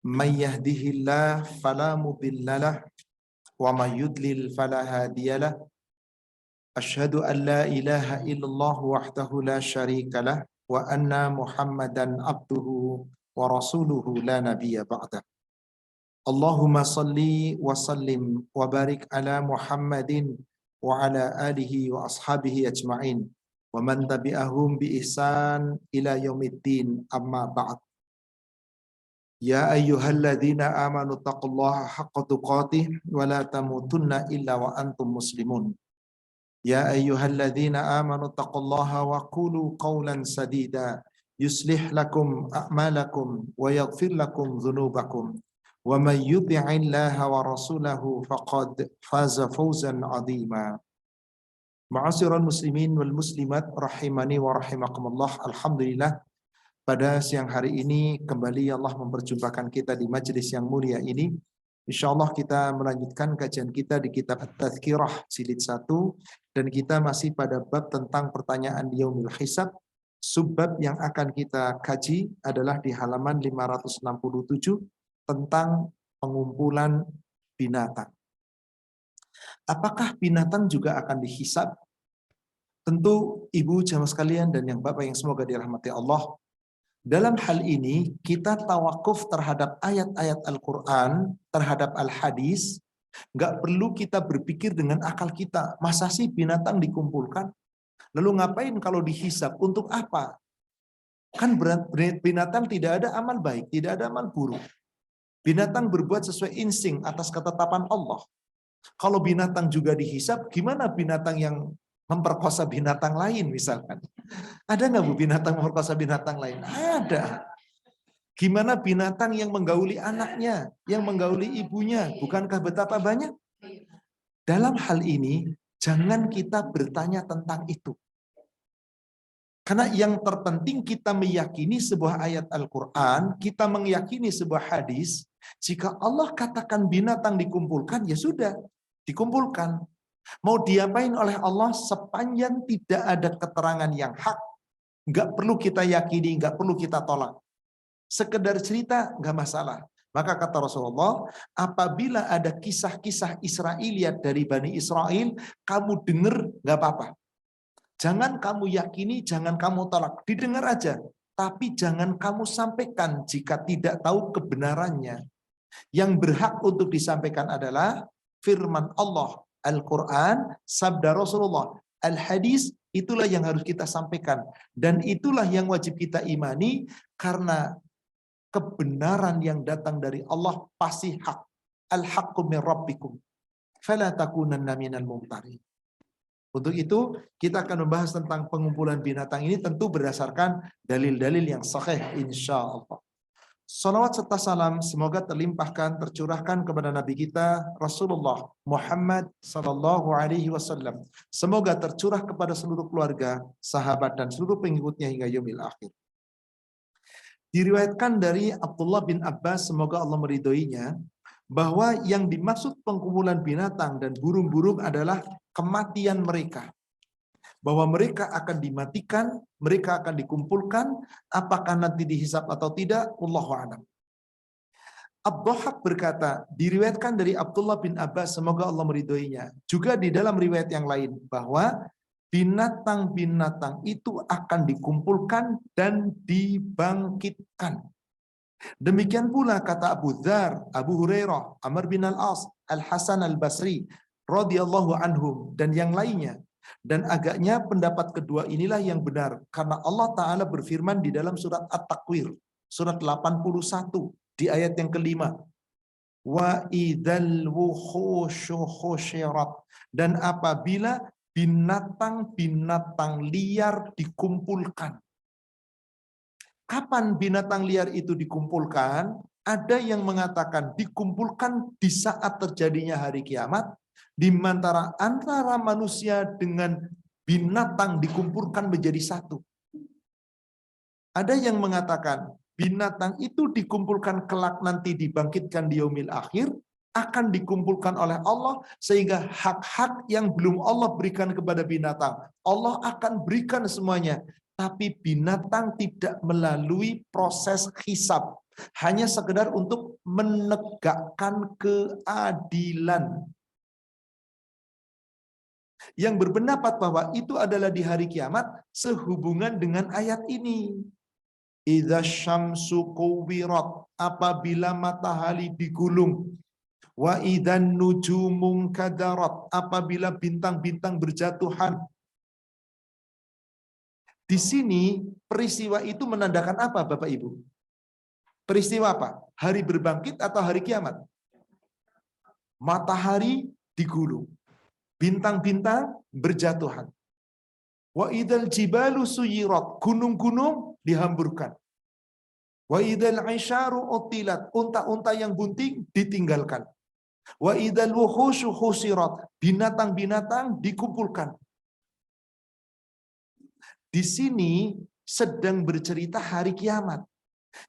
may yahdihillahu fala mudilla lahu wa may yudlil fala hadiya lahu. Asyhadu an la ilaha illallah wahdahu la syarika lah wa anna Muhammadan abduhu wa rasuluhu la nabiyya ba'dah. Allahumma salli wa sallim wa barik ala Muhammadin wa ala alihi wa ashabihi ajma'in wa man tabi'ahum bi ihsan ila yaumiddin, amma ba'd. Ya ayyuhalladzina amanu taqullaha haqqa tuqatih wa la tamutunna illa wa antum muslimun. Ya ayyuhalladzina amanu taqullaha wa qulu qawlan sadida yuslih lakum a'malakum wa yaghfir lakum dhunubakum wa may yuti'illaha wa rasulahu faqad faza fawzan 'azima. Ma'asyiral muslimin wal muslimat rahimani wa rahimakumullah. Alhamdulillah, pada siang hari ini kembali Allah memperjumpakan kita di majelis yang mulia ini. Insyaallah kita melanjutkan kajian kita di kitab At-Tadhkirah jilid 1, dan kita masih pada bab tentang pertanyaan yaumil hisab. Subbab yang akan kita kaji adalah di halaman 567 tentang pengumpulan binatang. Apakah binatang juga akan dihisab? Tentu ibu jamaah sekalian dan yang bapak yang semoga dirahmati Allah, dalam hal ini kita tawakuf terhadap ayat-ayat Al-Quran, terhadap Al-Hadis. Nggak perlu kita berpikir dengan akal kita. Masa sih binatang dikumpulkan? Lalu ngapain kalau dihisab? Untuk apa? Kan binatang tidak ada amal baik, tidak ada amal buruk. Binatang berbuat sesuai insting atas ketetapan Allah. Kalau binatang juga dihisab, gimana binatang yang memperkosa binatang lain misalkan? Ada nggak Bu binatang memperkosa binatang lain? Ada. Gimana binatang yang menggauli anaknya, yang menggauli ibunya? Bukankah betapa banyak? Dalam hal ini, jangan kita bertanya tentang itu. Karena yang terpenting kita meyakini sebuah ayat Al-Quran, kita meyakini sebuah hadis. Jika Allah katakan binatang dikumpulkan, ya sudah, dikumpulkan. Mau diapain oleh Allah sepanjang tidak ada keterangan yang hak, nggak perlu kita yakini, nggak perlu kita tolak. Sekedar cerita nggak masalah. Maka kata Rasulullah, apabila ada kisah-kisah Israiliyat dari Bani Israel, kamu dengar nggak apa-apa. Jangan kamu yakini, jangan kamu tolak, didengar aja. Tapi jangan kamu sampaikan jika tidak tahu kebenarannya. Yang berhak untuk disampaikan adalah firman Allah, Al-Quran, sabda Rasulullah, Al-Hadis, itulah yang harus kita sampaikan. Dan itulah yang wajib kita imani, karena kebenaran yang datang dari Allah pasti hak. Al-haqqu min rabbikum. Fala takunanna minal mumtarin. Untuk itu, kita akan membahas tentang pengumpulan binatang ini tentu berdasarkan dalil-dalil yang sahih insya Allah. Salawat serta salam semoga terlimpahkan, tercurahkan kepada Nabi kita Rasulullah Muhammad sallallahu alaihi wasallam. Semoga tercurah kepada seluruh keluarga, sahabat dan seluruh pengikutnya hingga yaumil akhir. Diriwayatkan dari Abdullah bin Abbas, semoga Allah meridhoinya, bahwa yang dimaksud pengumpulan binatang dan burung-burung adalah kematian mereka. Bahwa mereka akan dimatikan, mereka akan dikumpulkan, apakah nanti dihisab atau tidak, wallahu a'lam. Ad-Dhahhak berkata, diriwayatkan dari Abdullah bin Abbas, semoga Allah meridhoinya, juga di dalam riwayat yang lain, bahwa binatang-binatang itu akan dikumpulkan dan dibangkitkan. Demikian pula kata Abu Dzar, Abu Hurairah, Amr bin Al-As, Al-Hasan Al-Basri, radhiyallahu anhum, dan yang lainnya. Dan agaknya pendapat kedua inilah yang benar, karena Allah Ta'ala berfirman di dalam surat At-Takwir, surat 81, di ayat yang kelima. Wa idzal wuhushu khusyirat. Dan apabila binatang-binatang liar dikumpulkan. Kapan binatang liar itu dikumpulkan? Ada yang mengatakan dikumpulkan di saat terjadinya hari kiamat, di antara manusia dengan binatang dikumpulkan menjadi satu. Ada yang mengatakan binatang itu dikumpulkan kelak nanti dibangkitkan di yaumil akhir, akan dikumpulkan oleh Allah, sehingga hak-hak yang belum Allah berikan kepada binatang, Allah akan berikan semuanya. Tapi binatang tidak melalui proses hisab, Hanya sekedar untuk menegakkan keadilan. Yang berpendapat bahwa itu adalah di hari kiamat sehubungan dengan ayat ini. Idza syamsu kuwirat, apabila matahari digulung. Wa idzan nujumun kadarat, apabila bintang-bintang berjatuhan. Di sini peristiwa itu menandakan apa Bapak Ibu? Peristiwa apa? Hari berbangkit atau hari kiamat? Matahari digulung. Bintang-bintang berjatuhan. Wa idzal jibalu suyirat, gunung-gunung dihamburkan. Wa idzal isyaru utilat, unta-unta yang bunting ditinggalkan. Wa idzal wuhusyu husirat, binatang-binatang dikumpulkan. Di sini sedang bercerita hari kiamat.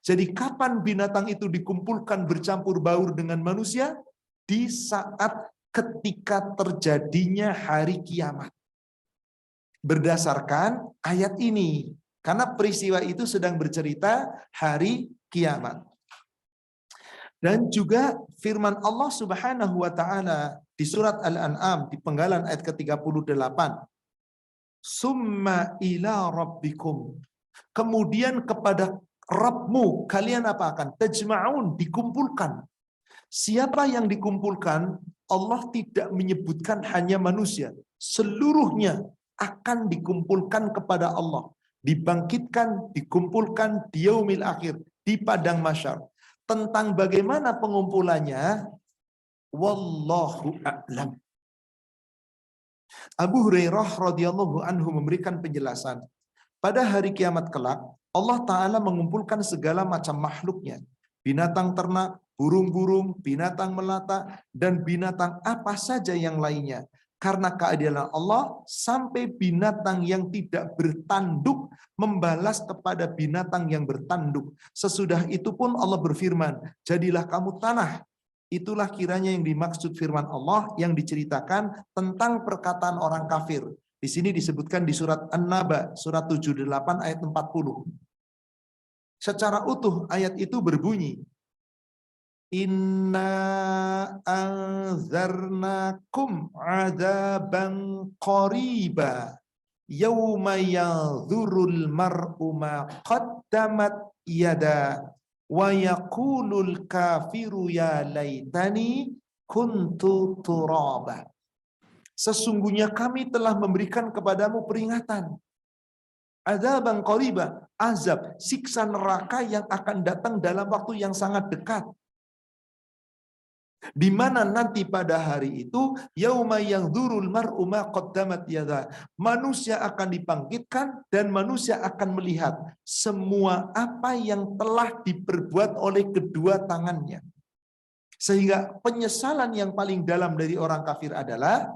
Jadi kapan binatang itu dikumpulkan bercampur baur dengan manusia? Di saat ketika terjadinya hari kiamat. Berdasarkan ayat ini. Karena peristiwa itu sedang bercerita hari kiamat. Dan juga firman Allah Subhanahu wa taala di surat Al-An'am di penggalan ayat ke-38. Summa ila rabbikum. Kemudian kepada Rabbmu kalian apa akan? Tajma'un, dikumpulkan. Siapa yang dikumpulkan? Allah tidak menyebutkan hanya manusia. Seluruhnya akan dikumpulkan kepada Allah. Dibangkitkan, dikumpulkan di yaumil akhir, di padang mahsyar. Tentang bagaimana pengumpulannya, wallahu a'lam. Abu Hurairah radhiyallahu anhu memberikan penjelasan. Pada hari kiamat kelak, Allah Ta'ala mengumpulkan segala macam makhluknya. Binatang ternak, burung-burung, binatang melata, dan binatang apa saja yang lainnya. Karena keadilan Allah, sampai binatang yang tidak bertanduk membalas kepada binatang yang bertanduk. Sesudah itu pun Allah berfirman, jadilah kamu tanah. Itulah kiranya yang dimaksud firman Allah yang diceritakan tentang perkataan orang kafir. Di sini disebutkan di surat An-Naba, surat 78 ayat 40. Secara utuh ayat itu berbunyi, Inna anzarnakum adaban qariba yawma yadhurul mar'u ma qaddamat yada wa yaqulul kafiru ya laitani kuntu turaba. Sesungguhnya kami telah memberikan kepadamu peringatan. Adzaban qariba, azab, siksa neraka yang akan datang dalam waktu yang sangat dekat. Di mana nanti pada hari itu yauma yadhurul mar'u ma qaddamat yada, manusia akan dibangkitkan dan manusia akan melihat semua apa yang telah diperbuat oleh kedua tangannya. Sehingga penyesalan yang paling dalam dari orang kafir adalah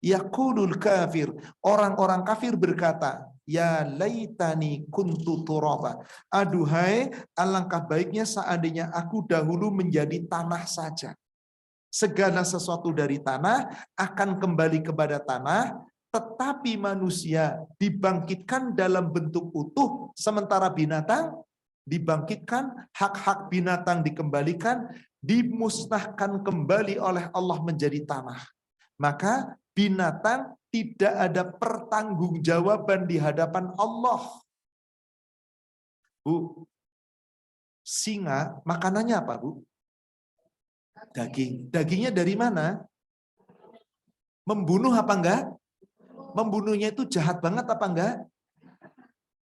yaqulul kafir, orang-orang kafir berkata, ya laitani kuntu turaba. Aduhai, alangkah baiknya seandainya aku dahulu menjadi tanah saja. Segala sesuatu dari tanah akan kembali kepada tanah, tetapi manusia dibangkitkan dalam bentuk utuh, sementara binatang dibangkitkan, hak-hak binatang dikembalikan, dimusnahkan kembali oleh Allah menjadi tanah. Maka binatang tidak ada pertanggungjawaban di hadapan Allah. Bu, singa makanannya apa, Bu? Daging. Dagingnya dari mana? Membunuh apa enggak? Membunuhnya itu jahat banget apa enggak?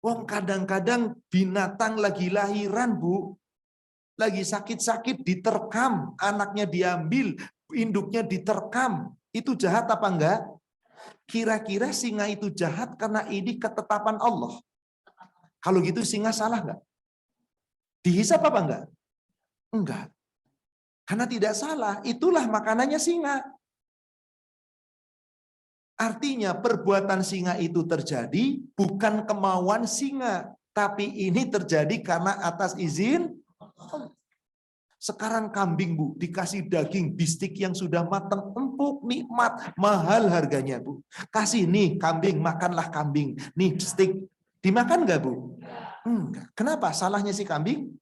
Wong kadang-kadang binatang lagi lahiran, Bu. Lagi sakit-sakit diterkam, anaknya diambil, induknya diterkam. Itu jahat apa enggak? Kira-kira singa itu jahat karena ini ketetapan Allah. Kalau gitu singa salah enggak? Dihisap apa enggak? Enggak. Karena tidak salah, itulah makanannya singa. Artinya perbuatan singa itu terjadi bukan kemauan singa, tapi ini terjadi karena atas izin. Sekarang kambing, Bu, dikasih daging bistik yang sudah matang, empuk, nikmat, mahal harganya, Bu. Kasih nih kambing, makanlah kambing. Nih steak, dimakan nggak, Bu? Enggak. Kenapa? Salahnya si kambing?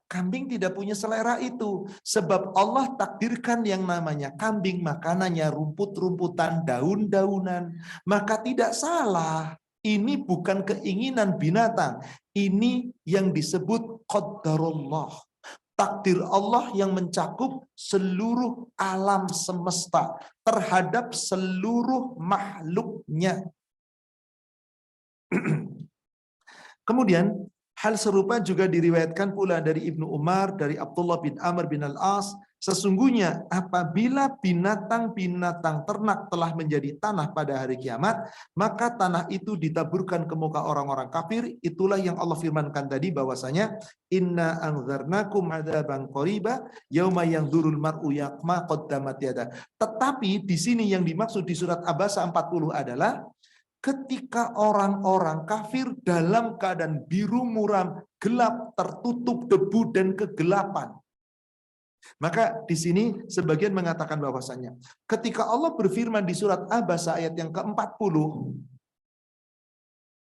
Kambing tidak punya selera itu. Sebab Allah takdirkan yang namanya kambing makanannya rumput-rumputan, daun-daunan. Maka tidak salah. Ini bukan keinginan binatang. Ini yang disebut qadarullah. Takdir Allah yang mencakup seluruh alam semesta terhadap seluruh makhluknya. Kemudian hal serupa juga diriwayatkan pula dari Ibnu Umar, dari Abdullah bin Amr bin Al-As. Sesungguhnya apabila binatang-binatang ternak telah menjadi tanah pada hari kiamat, maka tanah itu ditaburkan ke muka orang-orang kafir. Itulah yang Allah firmankan tadi bahwasanya inna anzarnakum adzaban qariba yauma yanzurul mar'u yaqma qaddamat yada. Tetapi di sini yang dimaksud di surat Abasa 40 adalah ketika orang-orang kafir dalam keadaan biru muram, gelap, tertutup debu dan kegelapan. Maka di sini sebagian mengatakan bahwasanya ketika Allah berfirman di surat Abasa ayat yang ke-40,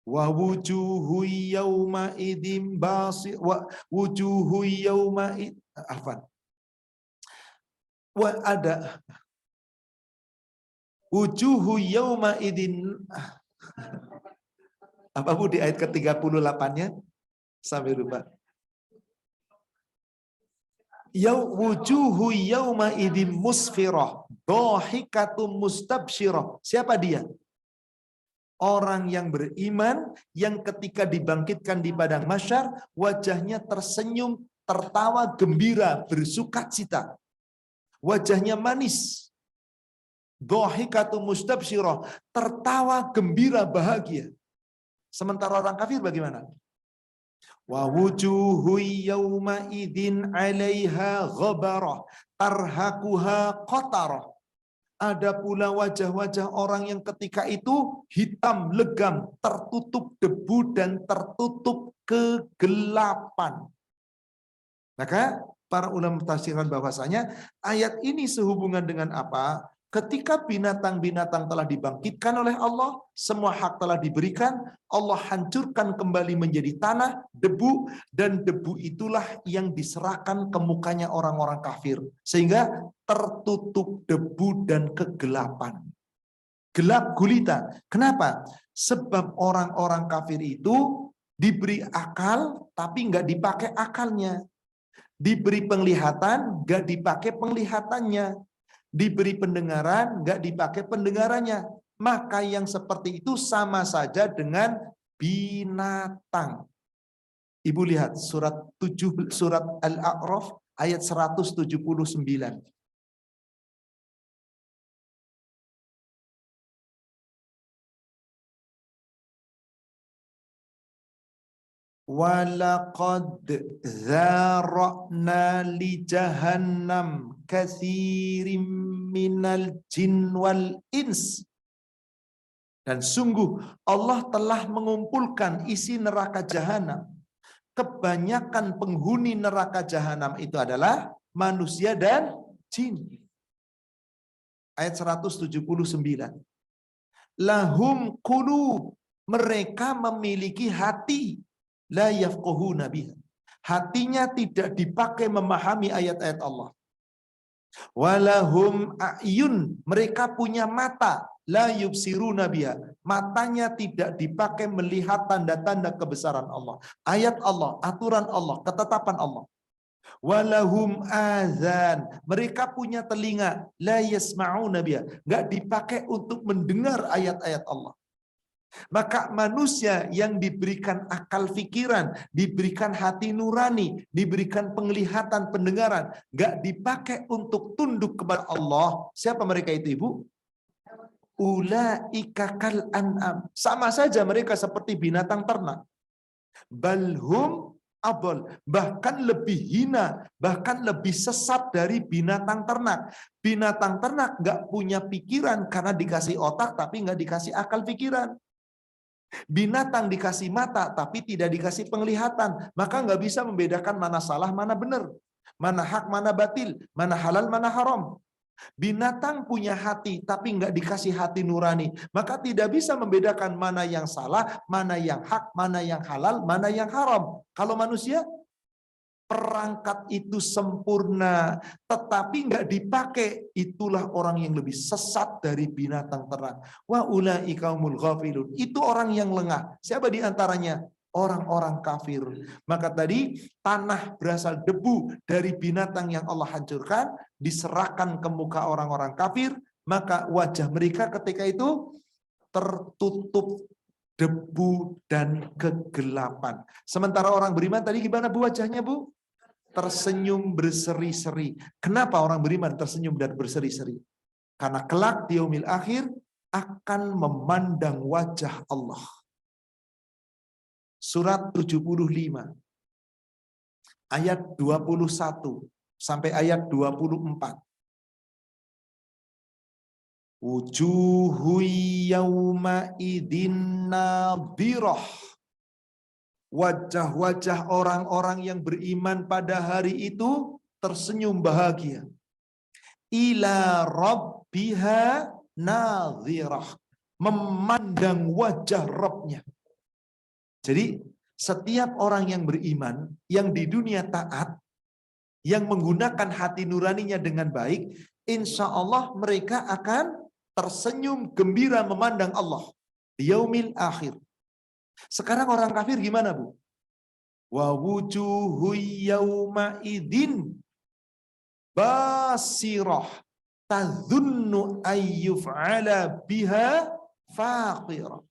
wa wujuhu yauma idzin basi wa wujuhu yauma afan. Wa ada wujuhu yauma idzin apa Bu di ayat ke-38-nya? Sampai lupa. Wujuhu yauma idzin musfirah, dhahikatum mustabsyirah. Siapa dia? Orang yang beriman yang ketika dibangkitkan di padang mahsyar wajahnya tersenyum, tertawa gembira, bersukacita. Wajahnya manis. Dhahikatum mustabsyirah, tertawa gembira bahagia. Sementara orang kafir bagaimana? Wa wujuhu yawma idzin 'alaiha ghabarah tarhaquha qatarah. Ada pula wajah-wajah orang yang ketika itu hitam legam, tertutup debu dan tertutup kegelapan. Maka para ulama tafsirkan bahwasanya ayat ini sehubungan dengan apa? Ketika binatang-binatang telah dibangkitkan oleh Allah, semua hak telah diberikan, Allah hancurkan kembali menjadi tanah, debu, dan debu itulah yang diserahkan ke mukanya orang-orang kafir. Sehingga tertutup debu dan kegelapan. Gelap gulita. Kenapa? Sebab orang-orang kafir itu diberi akal, tapi nggak dipakai akalnya. Diberi penglihatan, nggak dipakai penglihatannya. Diberi pendengaran, nggak dipakai pendengarannya. Maka yang seperti itu sama saja dengan binatang. Ibu lihat surat Al-A'raf ayat 179. Walaqad dzara'na li jahannam katsirin minal jin wal ins. Dan sungguh Allah telah mengumpulkan isi neraka jahanam. Kebanyakan penghuni neraka jahanam itu adalah manusia dan jin. Ayat 179. Lahum qulub, mereka memiliki hati. La yafqahuna biha. Hatinya tidak dipakai memahami ayat-ayat Allah. Walahum a'yun, mereka punya mata. La yubsiruna biha. Matanya tidak dipakai melihat tanda-tanda kebesaran Allah. Ayat Allah, aturan Allah, ketetapan Allah. Walahum azan, mereka punya telinga. La yasma'una biha. Enggak dipakai untuk mendengar ayat-ayat Allah. Maka manusia yang diberikan akal pikiran, diberikan hati nurani, diberikan penglihatan, pendengaran, nggak dipakai untuk tunduk kepada Allah. Siapa mereka itu, Ibu? Ulaika kal an'am. Sama saja mereka seperti binatang ternak. Balhum abol, bahkan lebih hina, bahkan lebih sesat dari binatang ternak. Binatang ternak nggak punya pikiran karena dikasih otak tapi nggak dikasih akal pikiran. Binatang dikasih mata tapi tidak dikasih penglihatan, maka nggak bisa membedakan mana salah mana benar, mana hak mana batil, mana halal mana haram. Binatang punya hati tapi nggak dikasih hati nurani, maka tidak bisa membedakan mana yang salah, mana yang hak, mana yang halal, mana yang haram. Kalau manusia perangkat itu sempurna, tetapi nggak dipakai, itulah orang yang lebih sesat dari binatang ternak. Wa ulaika humul ghafilun. Itu orang yang lengah. Siapa di antaranya? Orang-orang kafir. Maka tadi tanah berasal debu dari binatang yang Allah hancurkan, diserahkan ke muka orang-orang kafir, maka wajah mereka ketika itu tertutup debu dan kegelapan. Sementara orang beriman tadi gimana Bu wajahnya Bu? Tersenyum berseri-seri. Kenapa orang beriman tersenyum dan berseri-seri? Karena kelak di yaumil akhir akan memandang wajah Allah. Surat 75 ayat 21 sampai ayat 24. Wujuhu yawma idin nadhirah. Wajah-wajah orang-orang yang beriman pada hari itu tersenyum bahagia. Ila rabbiha nadhirah. Memandang wajah Rabbnya. Jadi setiap orang yang beriman, yang di dunia taat, yang menggunakan hati nuraninya dengan baik, insya Allah mereka akan tersenyum gembira memandang Allah di yaumil akhir. Sekarang orang kafir gimana Bu? Wa wujuhu yawma idin basirah tadhunnu ayyuf'ala biha faqirah.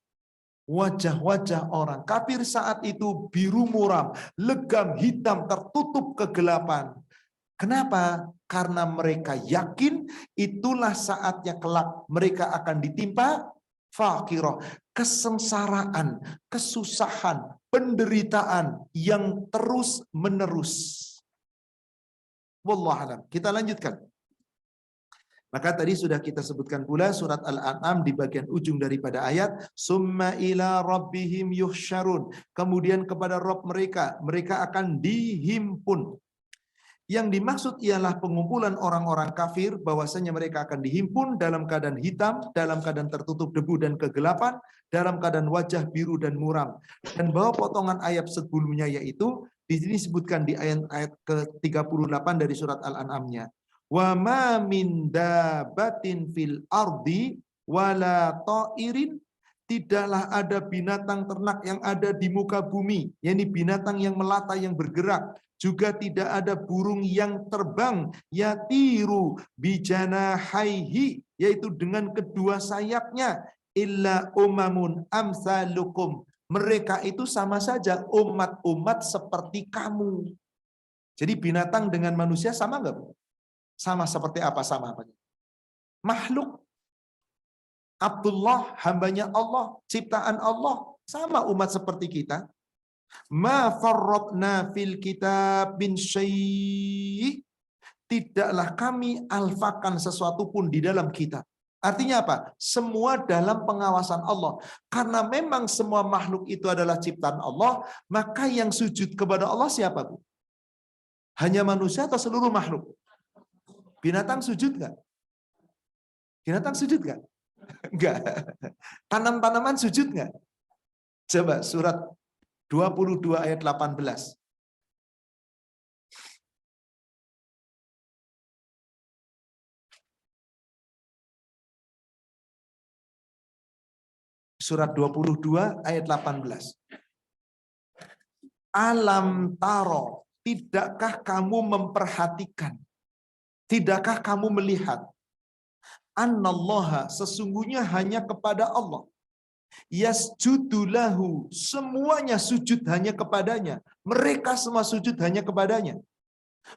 Wajah-wajah orang kafir saat itu biru muram, legam, hitam, tertutup kegelapan. Kenapa? Karena mereka yakin itulah saatnya kelak mereka akan ditimpa faqirah, kesengsaraan, kesusahan, penderitaan yang terus menerus. Wallahu a'lam. Kita lanjutkan. Maka tadi sudah kita sebutkan pula surat Al-An'am di bagian ujung daripada ayat, summa ila rabbihim yuhsyarun. Kemudian kepada Rabb mereka akan dihimpun. Yang dimaksud ialah pengumpulan orang-orang kafir, bahwasanya mereka akan dihimpun dalam keadaan hitam, dalam keadaan tertutup debu dan kegelapan, dalam keadaan wajah biru dan muram. Dan bahwa potongan ayat sebelumnya yaitu di sini disebutkan di ayat ke-38 dari surat Al-An'amnya. Wa ma min dabatin fil ardi wala ta'irin, tidaklah ada binatang ternak yang ada di muka bumi, yakni binatang yang melata yang bergerak, juga tidak ada burung yang terbang yatiru bijanahaihi, yaitu dengan kedua sayapnya, illa umamun amsalukum, mereka itu sama saja umat-umat seperti kamu. Jadi binatang dengan manusia sama enggak Bu? Sama seperti apa? Sama apa? Makhluk. Abdullah, hambanya Allah, ciptaan Allah, sama umat seperti kita. Ma farratna fil kitab bin syai', tidaklah kami alfakan sesuatu pun di dalam kitab. Artinya apa? Semua dalam pengawasan Allah. Karena memang semua makhluk itu adalah ciptaan Allah, maka yang sujud kepada Allah siapa Bu? Hanya manusia atau seluruh makhluk? Binatang sujud nggak? Binatang sujud nggak? Enggak. Tanam-tanaman sujud nggak? Coba surat 22 ayat 18. Surat 22 ayat 18. Alam taro, tidakkah kamu memperhatikan? Tidakkah kamu melihat? Annallaha, sesungguhnya hanya kepada Allah. Yasjudulahu, semuanya sujud hanya kepadanya. Mereka semua sujud hanya kepadanya.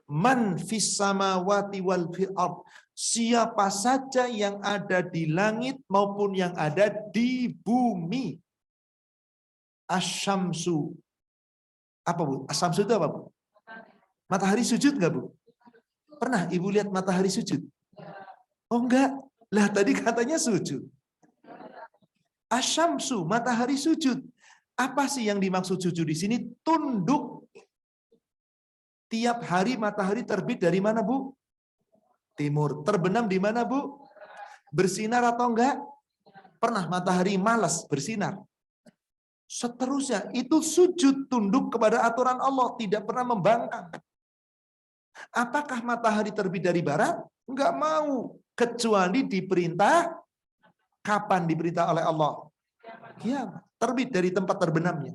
Man fis samawati wal fil ard, siapa saja yang ada di langit maupun yang ada di bumi. Asyamsu, apa Bu? Asyamsu itu apa Bu? Matahari sujud nggak Bu? Pernah Ibu lihat matahari sujud? Oh enggak, lah tadi katanya sujud. Asyamsu, matahari sujud. Apa sih yang dimaksud sujud di sini? Tunduk. Tiap hari matahari terbit dari mana Bu? Timur. Terbenam di mana Bu? Bersinar atau enggak? Pernah matahari malas bersinar? Seterusnya, itu sujud, tunduk kepada aturan Allah, tidak pernah membangkang. Apakah matahari terbit dari barat? Enggak mau. Kecuali diperintah, kapan diperintah oleh Allah? Kiamat. Terbit dari tempat terbenamnya.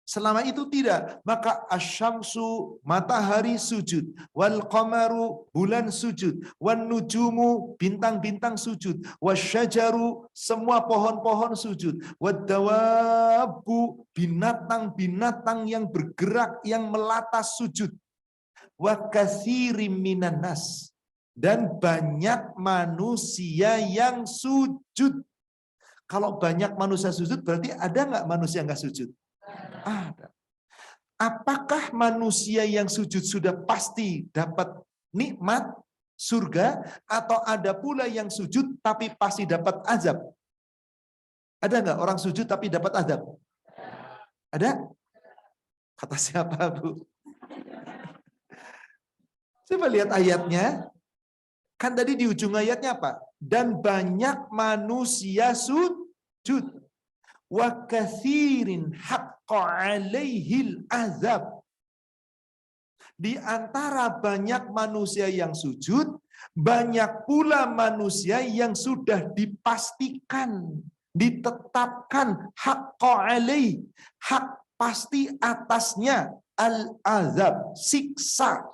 Selama itu tidak, maka asyamsu, matahari sujud, wal qamaru, bulan sujud, wan nujumu, bintang-bintang sujud, wasyajaru, semua pohon-pohon sujud, waddawabu, binatang-binatang yang bergerak, yang melata sujud, wa katsirim minan nas, dan banyak manusia yang sujud. Kalau banyak manusia sujud, berarti ada nggak manusia nggak sujud? Ada. Apakah manusia yang sujud sudah pasti dapat nikmat surga, atau ada pula yang sujud tapi pasti dapat azab? Ada nggak orang sujud tapi dapat azab? Ada? Kata siapa, Bu? Coba lihat ayatnya. Kan tadi di ujung ayatnya apa? Dan banyak manusia sujud. Wa katsirin haqqa 'alaihil azab. Di antara banyak manusia yang sujud, banyak pula manusia yang sudah dipastikan, ditetapkan haqqa 'alaih, hak pasti atasnya al-azab, siksa.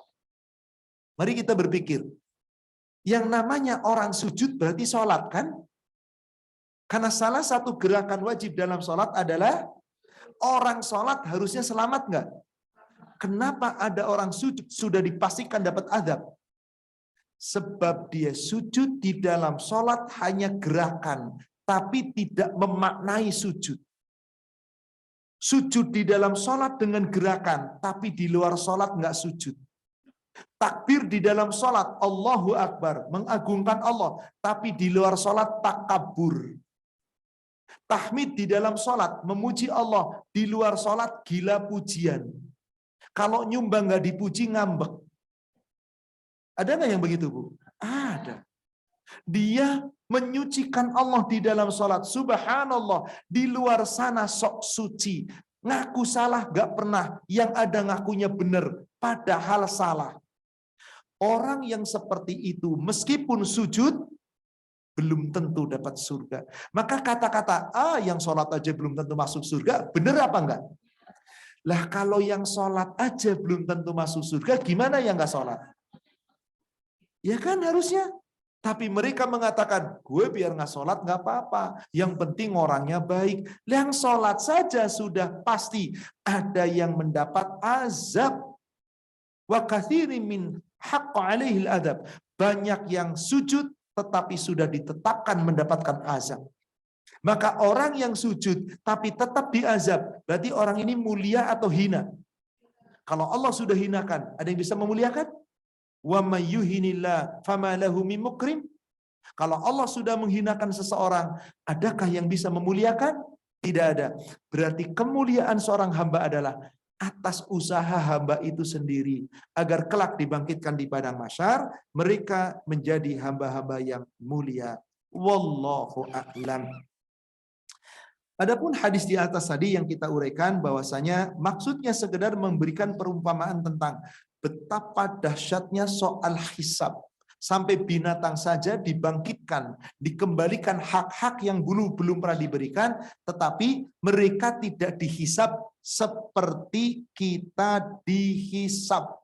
Mari kita berpikir. Yang namanya orang sujud berarti sholat, kan? Karena salah satu gerakan wajib dalam sholat adalah orang sholat harusnya selamat nggak? Kenapa ada orang sujud sudah dipastikan dapat azab? Sebab dia sujud di dalam sholat hanya gerakan, tapi tidak memaknai sujud. Sujud di dalam sholat dengan gerakan, tapi di luar sholat nggak sujud. Takbir di dalam sholat, Allahu Akbar, mengagungkan Allah, tapi di luar sholat takabur. Tahmid di dalam sholat, memuji Allah, di luar sholat gila pujian. Kalau nyumbang nggak dipuji, ngambek. Ada nggak yang begitu, Bu? Ada. Dia menyucikan Allah di dalam sholat, subhanallah, di luar sana sok suci. Ngaku salah nggak pernah, yang ada ngakunya benar, padahal salah. Orang yang seperti itu, meskipun sujud, belum tentu dapat surga. Maka kata-kata, yang sholat aja belum tentu masuk surga, benar apa enggak? Lah kalau yang sholat aja belum tentu masuk surga, gimana yang enggak sholat? Ya kan harusnya. Tapi mereka mengatakan, gue biar nggak sholat nggak apa-apa. Yang penting orangnya baik. Yang sholat saja sudah pasti ada yang mendapat azab. Wa katsirin min haqqa 'alaihil adab. Banyak yang sujud tetapi sudah ditetapkan mendapatkan azab. Maka orang yang sujud tapi tetap diazab, berarti orang ini mulia atau hina? Kalau Allah sudah hinakan, ada yang bisa memuliakan? Wa may yuhinillah fama lahu min mukrim. Kalau Allah sudah menghinakan seseorang, adakah yang bisa memuliakan? Tidak ada. Berarti kemuliaan seorang hamba adalah atas usaha hamba itu sendiri, agar kelak dibangkitkan di padang mahsyar, mereka menjadi hamba-hamba yang mulia. Wallahu a'lam. Adapun hadis di atas tadi yang kita uraikan bahwasanya maksudnya sekedar memberikan perumpamaan tentang betapa dahsyatnya soal hisab. Sampai binatang saja dibangkitkan, dikembalikan hak-hak yang dulu belum pernah diberikan, tetapi mereka tidak dihisab seperti kita dihisab.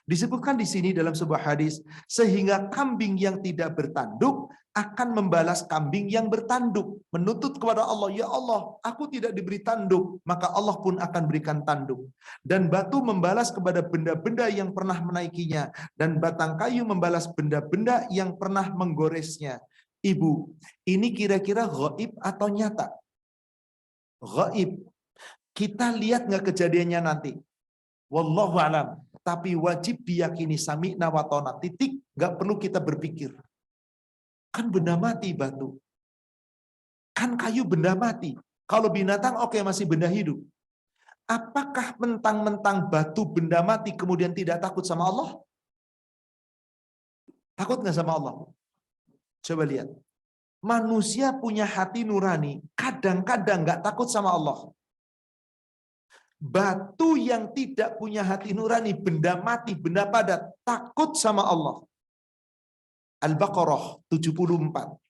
Disebutkan di sini dalam sebuah hadis, sehingga kambing yang tidak bertanduk akan membalas kambing yang bertanduk, menuntut kepada Allah, ya Allah, aku tidak diberi tanduk, maka Allah pun akan berikan tanduk. Dan batu membalas kepada benda-benda yang pernah menaikinya, dan batang kayu membalas benda-benda yang pernah menggoresnya. Ibu, ini kira-kira ghaib atau nyata? Ghaib. Kita lihat nggak kejadiannya nanti? Wallahu a'lam. Tapi wajib diyakini sami'na wa ta'na, titik, nggak perlu kita berpikir. Kan benda mati batu. Kan kayu benda mati. Kalau binatang oke, masih benda hidup. Apakah mentang-mentang batu benda mati kemudian tidak takut sama Allah? Takut nggak sama Allah? Coba lihat. Manusia punya hati nurani, kadang-kadang nggak takut sama Allah. Batu yang tidak punya hati nurani, benda mati, benda padat, takut sama Allah. Al-Baqarah 74.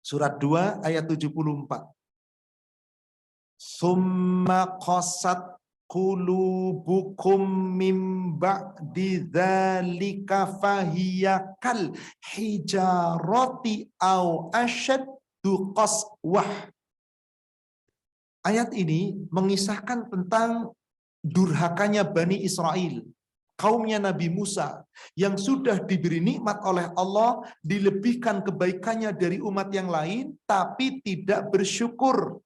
Surat 2 ayat 74. Summa qasat qulubukum mim ba'di dzalika fahiya kal hijarati au asyaddu qaswah. Ayat ini mengisahkan tentang durhakanya Bani Israel, kaumnya Nabi Musa, yang sudah diberi nikmat oleh Allah, dilebihkan kebaikannya dari umat yang lain, tapi tidak bersyukur,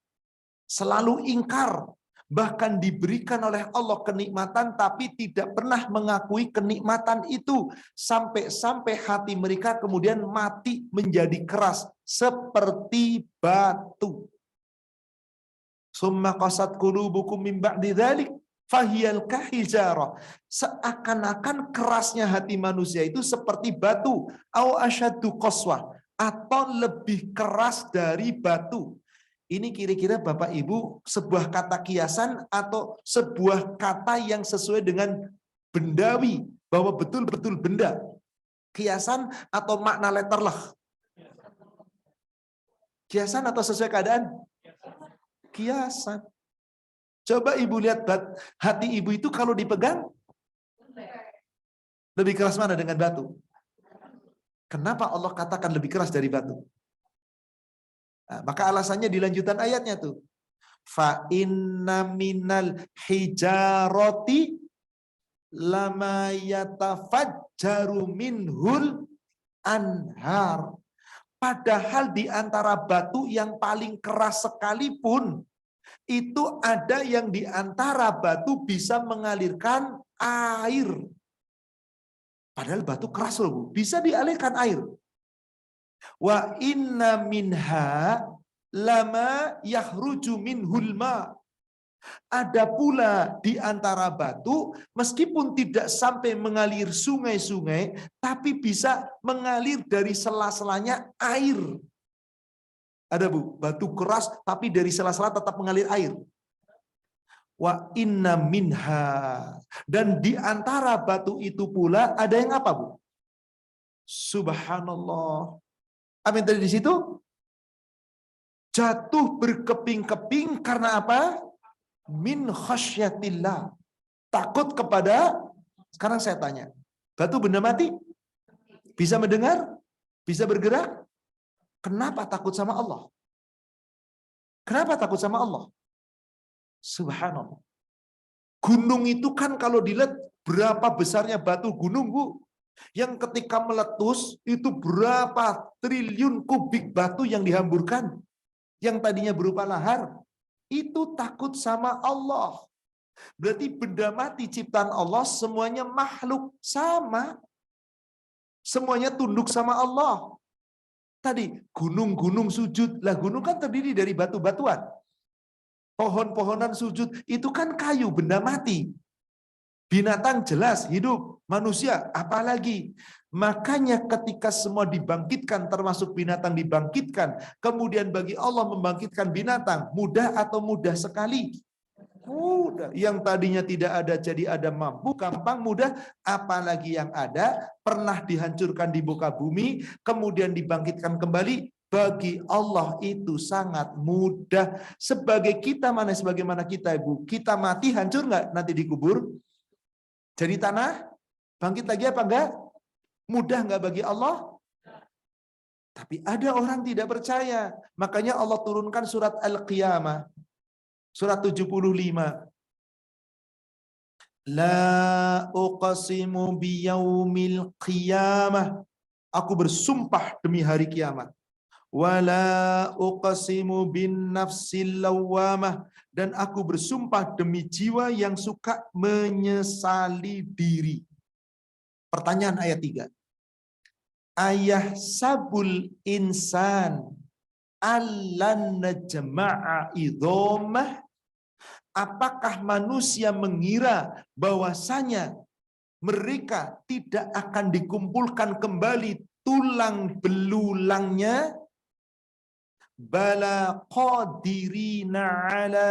selalu ingkar, bahkan diberikan oleh Allah kenikmatan, tapi tidak pernah mengakui kenikmatan itu, sampai-sampai hati mereka kemudian mati menjadi keras, seperti batu. Summa qasat qulubukum min ba'di dzalik fahiyal kahijarah. Seakan-akan kerasnya hati manusia itu seperti batu, au asyaddu qaswah, atau lebih keras dari batu. Ini kira-kira Bapak Ibu sebuah kata kiasan atau sebuah kata yang sesuai dengan bendawi, bahwa betul-betul benda. Kiasan atau makna letterlah? Kiasan atau sesuai keadaan? Kiasan. Coba ibu lihat hati ibu itu kalau dipegang lebih keras mana dengan batu? Kenapa Allah katakan lebih keras dari batu? Nah, maka alasannya di lanjutan ayatnya tuh. Fa inna minal hijarati lama yatafajjaru minhul anhar. Padahal di antara batu yang paling keras sekalipun, itu ada yang di antara batu bisa mengalirkan air. Padahal batu keras loh, bisa dialirkan air. Wa inna minha lama yahruju minhul ma. Ada pula di antara batu, meskipun tidak sampai mengalir sungai-sungai, tapi bisa mengalir dari sela-selanya air. Ada bu, batu keras tapi dari sela-sela tetap mengalir air. Wa inna minha, dan di antara batu itu pula ada yang apa bu? Subhanallah. Apa yang tadi di situ? Jatuh berkeping-keping karena apa? Min khasyatillah. Takut kepada, sekarang saya tanya, batu benda mati? Bisa mendengar? Bisa bergerak? Kenapa takut sama Allah? Kenapa takut sama Allah? Subhanallah. Gunung itu kan kalau dilihat berapa besarnya batu gunung bu? Yang ketika meletus itu berapa triliun kubik batu yang dihamburkan? Yang tadinya berupa lahar. Itu takut sama Allah. Berarti benda mati ciptaan Allah semuanya makhluk sama. Semuanya tunduk sama Allah. Tadi gunung-gunung sujud. Lah gunung kan terdiri dari batu-batuan. Pohon-pohonan sujud itu kan kayu, benda mati. Binatang jelas hidup, manusia apalagi. Makanya ketika semua dibangkitkan, termasuk binatang dibangkitkan, kemudian bagi Allah membangkitkan binatang, mudah atau mudah sekali? Mudah. Yang tadinya tidak ada jadi ada, mampu, gampang, mudah. Apalagi yang ada, pernah dihancurkan di muka bumi, kemudian dibangkitkan kembali, bagi Allah itu sangat mudah. Sebagai kita, mana sebagaimana kita ibu, kita mati hancur nggak nanti dikubur? Jadi tanah, bangkit lagi apa enggak? Mudah enggak bagi Allah? Tapi ada orang tidak percaya. Makanya Allah turunkan surat Al-Qiyamah. Surat 75. La uqasimu biyaumil qiyamah. Aku bersumpah demi hari kiamat. Wala uqasimu bin nafsil lawamah. Dan aku bersumpah demi jiwa yang suka menyesali diri. Pertanyaan ayat 3. Ayah sabul insan allan najma'a idhamah. Apakah manusia mengira bahwasanya mereka tidak akan dikumpulkan kembali tulang belulangnya? Bala qadirina ala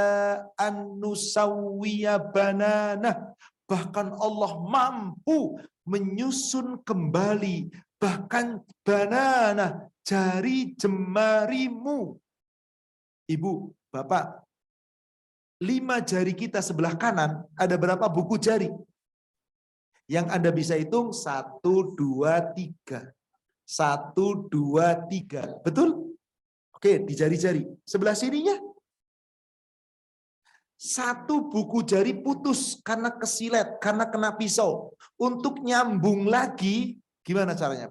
an nusawwiya banana. Bahkan Allah mampu menyusun kembali bahkan banana, jari jemarimu. Ibu, Bapak, 5 jari kita sebelah kanan ada berapa buku jari? Yang Anda bisa hitung 1, 2, 3. 1, 2, 3. Betul? Oke, di jari-jari. Sebelah sininya 1 buku jari putus karena kesilet, karena kena pisau. Untuk nyambung lagi, gimana caranya?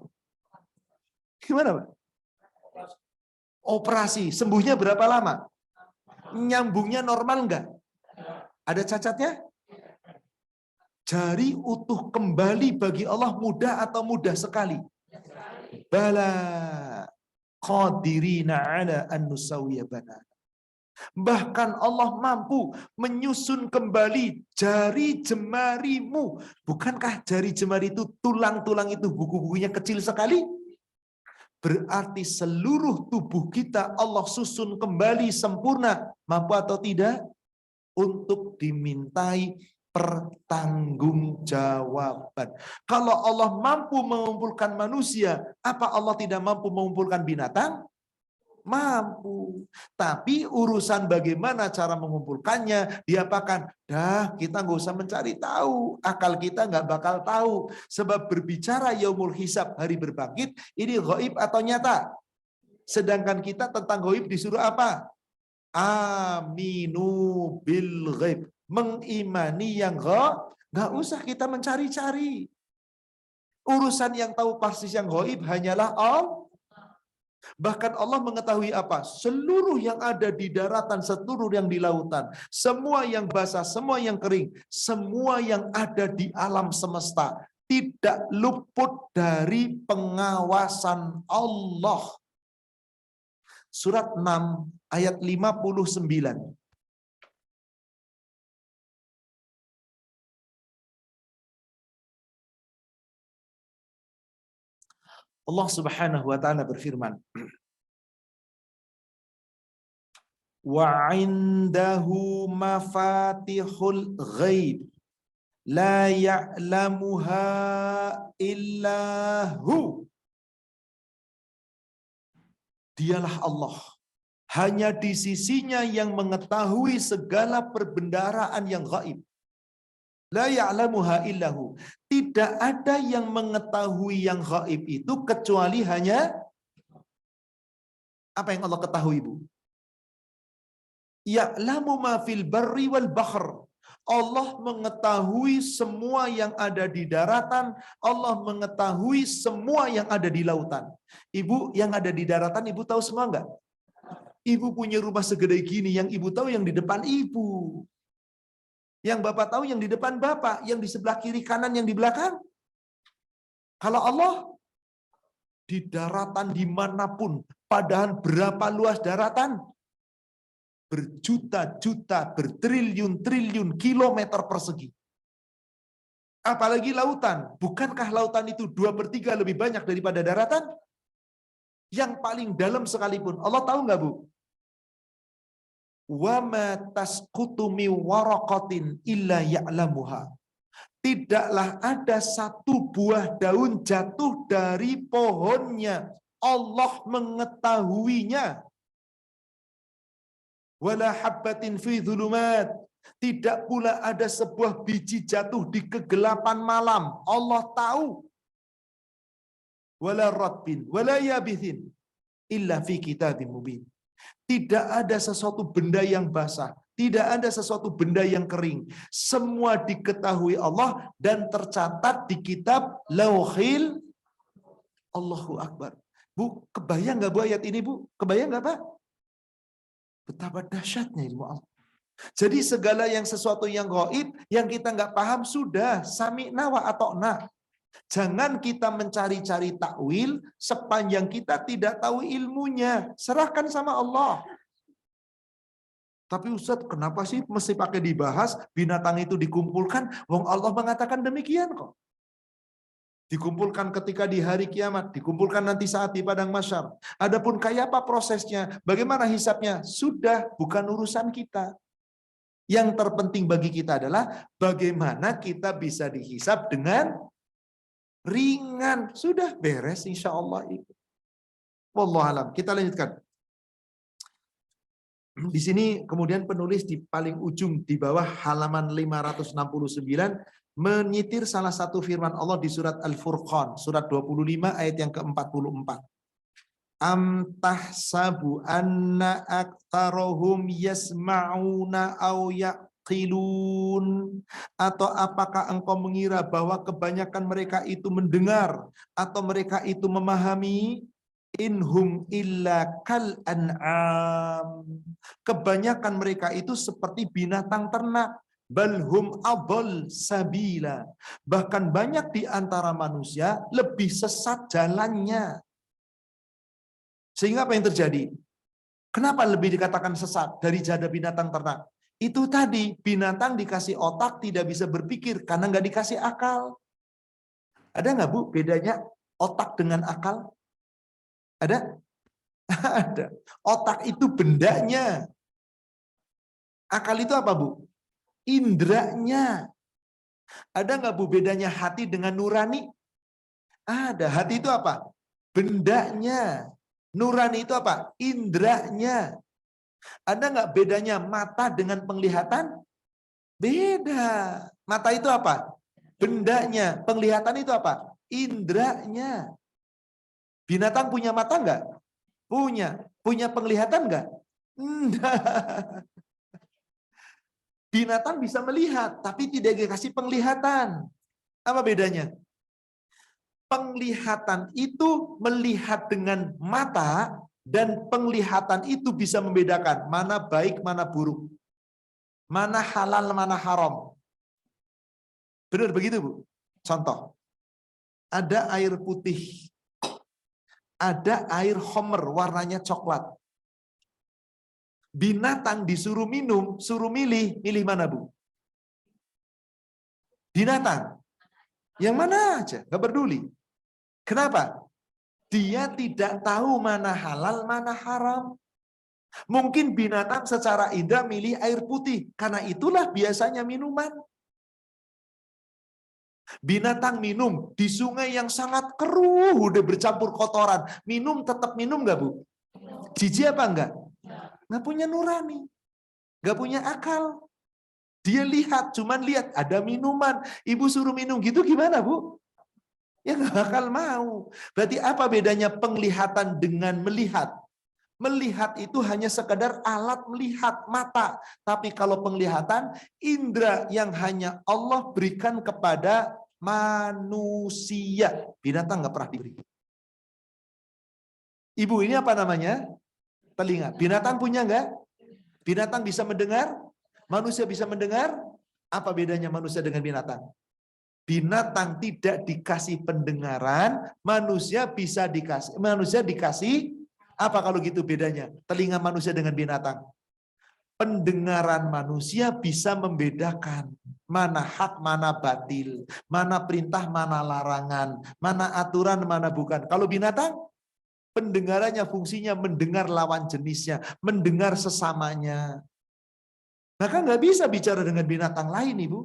Gimana, Pak? Operasi. Sembuhnya berapa lama? Nyambungnya normal enggak? Ada cacatnya? Jari utuh kembali bagi Allah mudah atau mudah sekali? Bala qadirina ala an nusawwiya banana. Bahkan Allah mampu menyusun kembali jari jemarimu. Bukankah jari jemari itu, tulang-tulang itu buku-bukunya kecil sekali? Berarti seluruh tubuh kita Allah susun kembali sempurna. Mampu atau tidak? Untuk dimintai pertanggungjawaban. Kalau Allah mampu mengumpulkan manusia, apa Allah tidak mampu mengumpulkan binatang? Mampu. Tapi urusan bagaimana cara mengumpulkannya, diapakan? Dah, kita nggak usah mencari tahu. Akal kita nggak bakal tahu. Sebab berbicara yaumul hisab, hari berbangkit, ini gaib atau nyata? Sedangkan kita tentang gaib disuruh apa? Aminu bil ghaib. Mengimani yang nggak usah kita mencari-cari. Urusan yang tahu persis yang gaib hanyalah Allah. Bahkan Allah mengetahui apa? Seluruh yang ada di daratan, seluruh yang di lautan, semua yang basah, semua yang kering, semua yang ada di alam semesta tidak luput dari pengawasan Allah. Surat 6 ayat 59. Allah Subhanahu wa taala berfirman, wa 'indahu mafatihul ghaib la ya'lamuha illa hu. Dialah Allah. Hanya di sisinya yang mengetahui segala perbendaharaan yang gaib. La ya'lamuha illahu. Tidak ada yang mengetahui yang gaib itu kecuali hanya apa yang Allah ketahui, Bu? Ya'lamu ma fil barri wal bahr. Allah mengetahui semua yang ada di daratan, Allah mengetahui semua yang ada di lautan. Ibu yang ada di daratan, Ibu tahu semua enggak? Ibu punya rumah segede gini, yang Ibu tahu yang di depan Ibu. Yang Bapak tahu yang di depan Bapak, yang di sebelah kiri kanan, yang di belakang. Kalau Allah di daratan dimanapun, padahal berapa luas daratan? Berjuta-juta, bertriliun-triliun kilometer persegi. Apalagi lautan. Bukankah lautan itu 2/3 lebih banyak daripada daratan? Yang paling dalam sekalipun. Allah tahu nggak, Bu? Wa ma tasqutu min waraqatin illa ya'lamuha. Tidaklah ada satu buah daun jatuh dari pohonnya. Allah mengetahuinya. Wala habbatin fi dhulumat. Tidak pula ada sebuah biji jatuh di kegelapan malam. Allah tahu. Wala ratbin, wala yabithin. Illa fi kitabim mubin. Tidak ada sesuatu benda yang basah. Tidak ada sesuatu benda yang kering. Semua diketahui Allah dan tercatat di kitab Lauhil. Allahu Akbar. Bu, kebayang nggak Bu ayat ini, Bu? Kebayang nggak, Pak? Betapa dahsyatnya ilmu Allah. Jadi segala yang sesuatu yang gaib, yang kita nggak paham, sudah sami'na wa ata'na. Jangan kita mencari-cari takwil sepanjang kita tidak tahu ilmunya. Serahkan sama Allah. Tapi Ustadz, kenapa sih mesti pakai dibahas, binatang itu dikumpulkan? Wong Allah mengatakan demikian kok. Dikumpulkan ketika di hari kiamat, dikumpulkan nanti saat di padang mahsyar. Adapun kayak apa prosesnya, bagaimana hisabnya, sudah bukan urusan kita. Yang terpenting bagi kita adalah bagaimana kita bisa dihisab dengan ringan. Sudah beres insya Allah itu. Wallahualam. Kita lanjutkan. Di sini kemudian penulis di paling ujung di bawah halaman 569 menyitir salah satu firman Allah di surat Al-Furqan, surat 25 ayat yang ke-44. Am tahsabu anna aktarohum yasma'una aw yaqilun, atau apakah engkau mengira bahwa kebanyakan mereka itu mendengar atau mereka itu memahami? Inhum illa kal an'am, kebanyakan mereka itu seperti binatang ternak. Balhum adall sabila, bahkan banyak di antara manusia lebih sesat jalannya. Sehingga apa yang terjadi? Kenapa lebih dikatakan sesat dari jada binatang ternak? Itu tadi, binatang dikasih otak tidak bisa berpikir karena nggak dikasih akal. Ada nggak Bu bedanya otak dengan akal? Ada? Ada. Otak itu bendanya. Akal itu apa Bu? Indranya. Ada nggak Bu bedanya hati dengan nurani? Ada. Hati itu apa? Bendanya. Nurani itu apa? Indranya. Ada nggak bedanya mata dengan penglihatan? Beda. Mata itu apa? Bendanya. Penglihatan itu apa? Indranya. Binatang punya mata nggak? Punya. Punya penglihatan nggak? Enggak. Binatang bisa melihat, tapi tidak dikasih penglihatan. Apa bedanya? Penglihatan itu melihat dengan mata, dan penglihatan itu bisa membedakan mana baik, mana buruk. Mana halal, mana haram. Benar begitu Bu? Contoh. Ada air putih. Ada air homer warnanya coklat. Binatang disuruh minum, suruh milih, milih mana Bu? Binatang. Yang mana aja, gak peduli. Kenapa? Dia tidak tahu mana halal, mana haram. Mungkin binatang secara indera milih air putih, karena itulah biasanya minuman. Binatang minum di sungai yang sangat keruh, udah bercampur kotoran. Minum tetap minum nggak Bu? Jijik apa enggak? Nggak punya nurani, nggak punya akal. Dia lihat, cuman lihat ada minuman. Ibu suruh minum gitu gimana Bu? Ya nggak bakal mau. Berarti apa bedanya penglihatan dengan melihat? Melihat itu hanya sekedar alat melihat mata. Tapi kalau penglihatan, indera yang hanya Allah berikan kepada manusia. Binatang nggak pernah diberi. Ibu ini apa namanya? Telinga. Binatang punya nggak? Binatang bisa mendengar? Manusia bisa mendengar? Apa bedanya manusia dengan binatang? Binatang tidak dikasih pendengaran, manusia bisa dikasih. Manusia dikasih apa kalau gitu bedanya? Telinga manusia dengan binatang. Pendengaran manusia bisa membedakan mana hak, mana batil, mana perintah, mana larangan, mana aturan, mana bukan. Kalau binatang, pendengarannya fungsinya mendengar lawan jenisnya, mendengar sesamanya. Maka nggak bisa bicara dengan binatang lain, Ibu.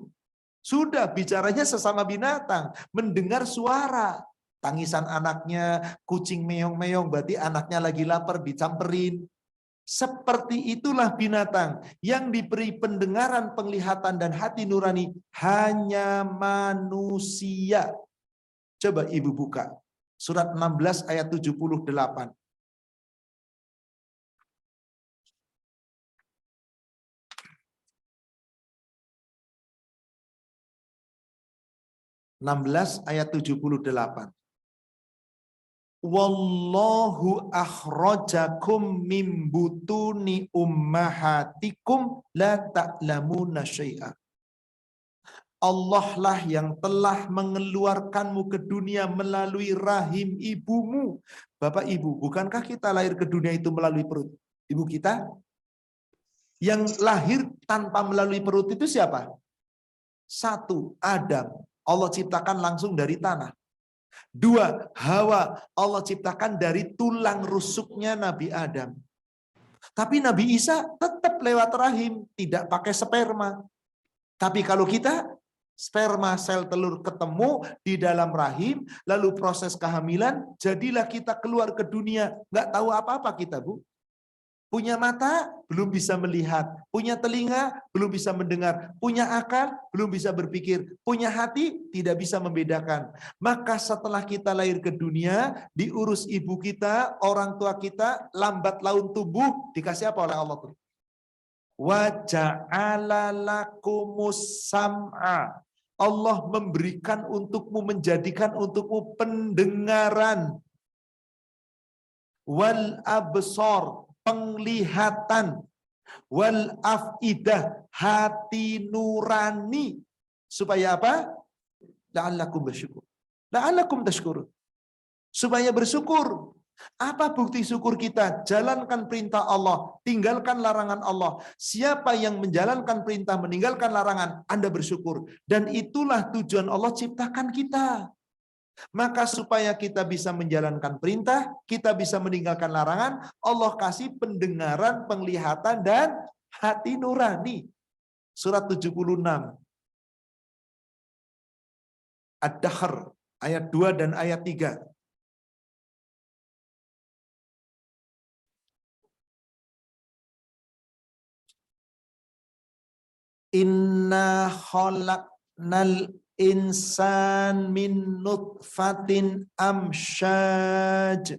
Sudah bicaranya sesama binatang, mendengar suara. Tangisan anaknya, kucing meong-meong, berarti anaknya lagi lapar, dicamperin. Seperti itulah binatang yang diberi pendengaran, penglihatan, dan hati nurani hanya manusia. Coba Ibu buka. Surat 16 ayat 78. 16 ayat 78. Wallahu akhrajakum min butuni ummahatikum la ta'lamuna syai'a. Allah lah yang telah mengeluarkanmu ke dunia melalui rahim ibumu. Bapak Ibu, bukankah kita lahir ke dunia itu melalui perut ibu kita? Yang lahir tanpa melalui perut itu siapa? Satu, Adam. Allah ciptakan langsung dari tanah. Dua, Hawa. Allah ciptakan dari tulang rusuknya Nabi Adam. Tapi Nabi Isa tetap lewat rahim, tidak pakai sperma. Tapi kalau kita, sperma sel telur ketemu di dalam rahim, lalu proses kehamilan, jadilah kita keluar ke dunia. Nggak tahu apa-apa kita, Bu. Punya mata, belum bisa melihat. Punya telinga, belum bisa mendengar. Punya akal, belum bisa berpikir. Punya hati, tidak bisa membedakan. Maka setelah kita lahir ke dunia, diurus ibu kita, orang tua kita, lambat laun tumbuh, dikasih apa oleh Allah? Wa ja'ala lakumus sam'a. Allah memberikan untukmu, menjadikan untukmu pendengaran. Wal absor, penglihatan, wal afidah, hati nurani, supaya apa? La'allakum bersyukur. La'allakum tashkurun. Supaya bersyukur. Apa bukti syukur kita? Jalankan perintah Allah, tinggalkan larangan Allah. Siapa yang menjalankan perintah, meninggalkan larangan, Anda bersyukur. Dan itulah tujuan Allah ciptakan kita. Maka supaya kita bisa menjalankan perintah, kita bisa meninggalkan larangan, Allah kasih pendengaran, penglihatan, dan hati nurani. Surat 76. Ad-Dahr, ayat 2 dan ayat 3. Inna khalaqnal insan min nutfatin amsyaj.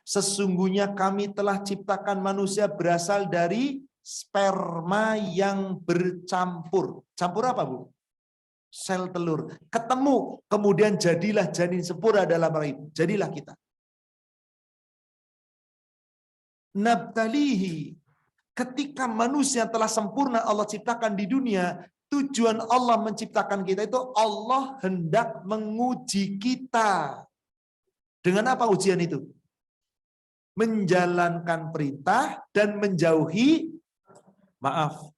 Sesungguhnya kami telah ciptakan manusia berasal dari sperma yang bercampur. Campur apa, Bu? Sel telur. Ketemu, kemudian jadilah janin sempurna dalam rahim. Jadilah kita. Nabtalihi. Ketika manusia telah sempurna Allah ciptakan di dunia, tujuan Allah menciptakan kita itu Allah hendak menguji kita. Dengan apa ujian itu? Menjalankan perintah dan menjauhi maaf.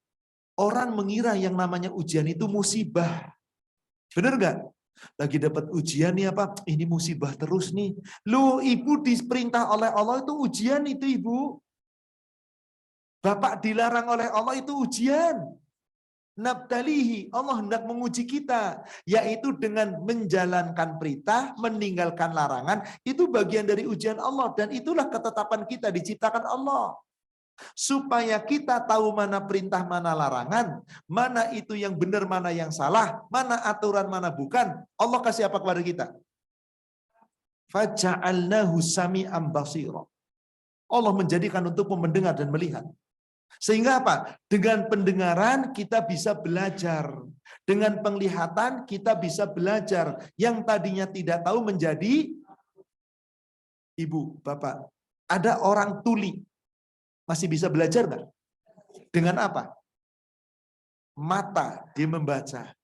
Orang mengira yang namanya ujian itu musibah. Benar nggak? Lagi dapat ujian nih apa? Ini musibah terus nih. Lu ibu diperintah oleh Allah itu ujian itu ibu. Bapak dilarang oleh Allah itu ujian. Nabtalihi, Allah hendak menguji kita, yaitu dengan menjalankan perintah, meninggalkan larangan, itu bagian dari ujian Allah, dan itulah ketetapan kita diciptakan Allah. Supaya kita tahu mana perintah, mana larangan, mana itu yang benar, mana yang salah, mana aturan, mana bukan. Allah kasih apa kepada kita? Faja'alnahu sami'an basira. Allah menjadikan untuk mendengar dan melihat. Sehingga apa? Dengan pendengaran kita bisa belajar. Dengan penglihatan kita bisa belajar. Yang tadinya tidak tahu menjadi ibu, bapak. Ada orang tuli. Masih bisa belajar nggak? Dengan apa? Mata dia membaca.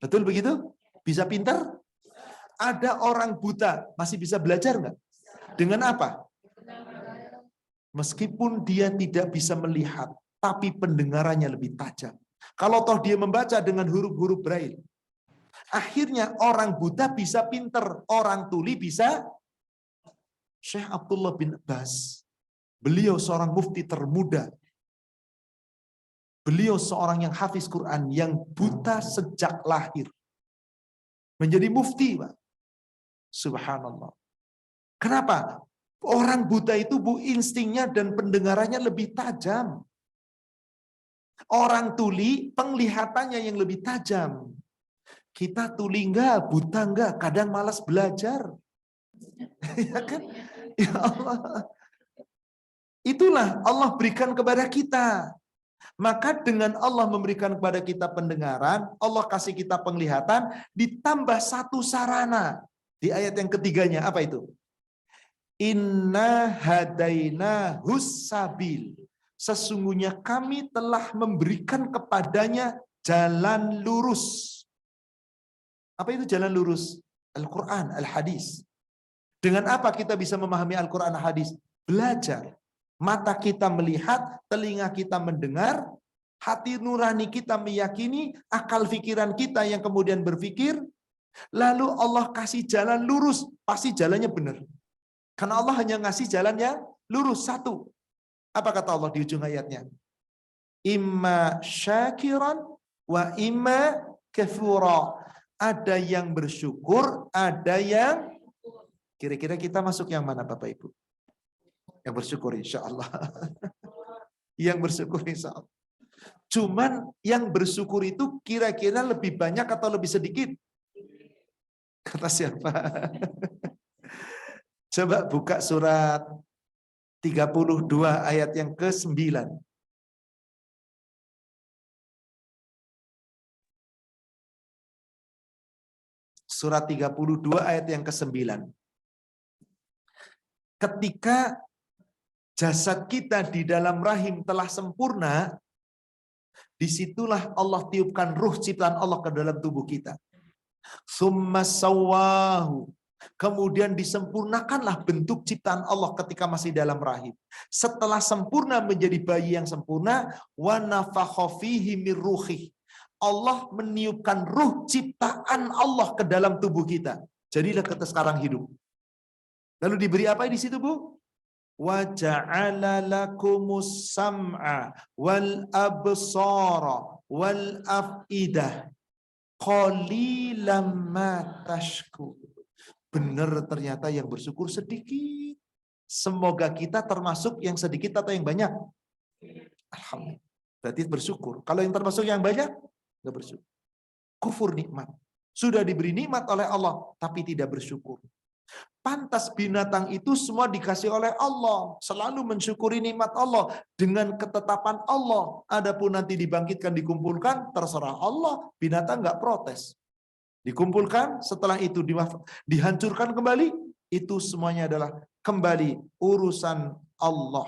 Betul begitu? Bisa pintar? Ada orang buta. Masih bisa belajar nggak? Dengan apa? Meskipun dia tidak bisa melihat, tapi pendengarannya lebih tajam. Kalau toh dia membaca dengan huruf-huruf Braille, akhirnya orang buta bisa pinter, orang tuli bisa. Syekh Abdullah bin Abbas, beliau seorang mufti termuda. Beliau seorang yang hafiz Quran, yang buta sejak lahir. Menjadi mufti, Pak. Subhanallah. Kenapa? Orang buta itu, Bu, instingnya dan pendengarannya lebih tajam. Orang tuli, penglihatannya yang lebih tajam. Kita tuli enggak, buta enggak, kadang malas belajar. Ya kan? Ya Allah. Itulah Allah berikan kepada kita. Maka dengan Allah memberikan kepada kita pendengaran, Allah kasih kita penglihatan, ditambah satu sarana. Di ayat yang ketiganya, apa itu? Inna hadaina hussabil. Sesungguhnya kami telah memberikan kepadanya jalan lurus. Apa itu jalan lurus? Al-Quran, Al-Hadis. Dengan apa kita bisa memahami Al-Quran, Al-Hadis? Belajar. Mata kita melihat, telinga kita mendengar, hati nurani kita meyakini, akal pikiran kita yang kemudian berpikir, Lalu Allah kasih jalan lurus, pasti jalannya benar. Karena Allah hanya ngasih jalan yang lurus satu. Apa kata Allah di ujung ayatnya? Imma syakiran wa imma kafura. Ada yang bersyukur, ada yang kira-kira kita masuk yang mana Bapak Ibu? Yang bersyukur insya Allah. Yang bersyukur insya Allah. Cuman yang bersyukur itu kira-kira lebih banyak atau lebih sedikit? Kata siapa? Coba buka surat 32 ayat yang ke-9. Surat 32 ayat yang ke-9. Ketika jasad kita di dalam rahim telah sempurna, disitulah Allah tiupkan ruh ciptaan Allah ke dalam tubuh kita. Summa sawwahu. Kemudian disempurnakanlah bentuk ciptaan Allah ketika masih dalam rahim. Setelah sempurna menjadi bayi yang sempurna, wa nafakha fihi min ruhih. Allah meniupkan ruh ciptaan Allah ke dalam tubuh kita. Jadilah kita sekarang hidup. Lalu diberi apa di situ, Bu? Wa ja'ala lakumus sam'a wal absara wal afidah qalilan ma tashkur. Benar ternyata yang bersyukur sedikit. Semoga kita termasuk yang sedikit atau yang banyak? Alhamdulillah. Berarti bersyukur. Kalau yang termasuk yang banyak, nggak bersyukur. Kufur nikmat. Sudah diberi nikmat oleh Allah, tapi tidak bersyukur. Pantas binatang itu semua dikasih oleh Allah. Selalu mensyukuri nikmat Allah dengan ketetapan Allah. Adapun nanti dibangkitkan, dikumpulkan, terserah Allah. Binatang nggak protes. Dikumpulkan, setelah itu dihancurkan kembali. Itu semuanya adalah kembali urusan Allah.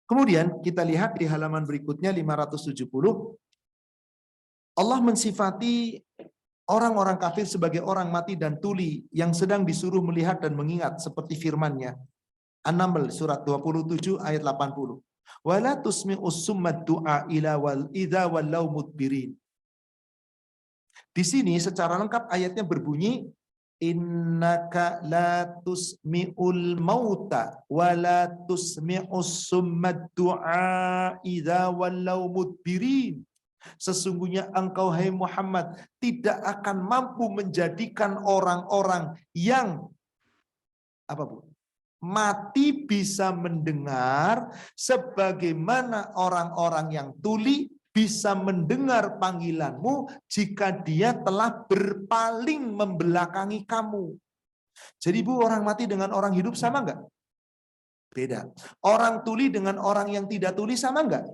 Kemudian kita lihat di halaman berikutnya 570. Allah mensifati orang-orang kafir sebagai orang mati dan tuli yang sedang disuruh melihat dan mengingat seperti firman-Nya. An-Naml surat 27 ayat 80. Wala tusmi'us summat du'a ila wal idza wallau mudbirin. Di sini secara lengkap ayatnya berbunyi innaka la tusmi'ul mauta wala tusmi'us summat du'a idza wallau mudbirin. Sesungguhnya engkau, hai Muhammad, tidak akan mampu menjadikan orang-orang yang apa, Bu? Mati bisa mendengar sebagaimana orang-orang yang tuli bisa mendengar panggilanmu jika dia telah berpaling membelakangi kamu. Jadi, Bu, orang mati dengan orang hidup sama enggak? Beda. Orang tuli dengan orang yang tidak tuli sama enggak?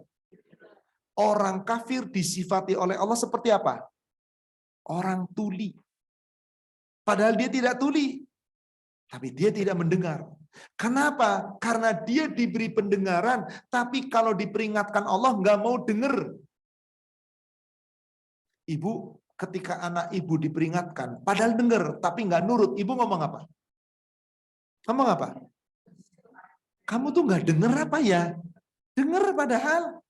Orang kafir disifati oleh Allah seperti apa? Orang tuli. Padahal dia tidak tuli. Tapi dia tidak mendengar. Kenapa? Karena dia diberi pendengaran, tapi kalau diperingatkan Allah nggak mau dengar. Ibu, ketika anak ibu diperingatkan, padahal dengar, tapi nggak nurut, ibu ngomong apa? Ngomong apa? Kamu tuh nggak dengar apa ya? Dengar padahal.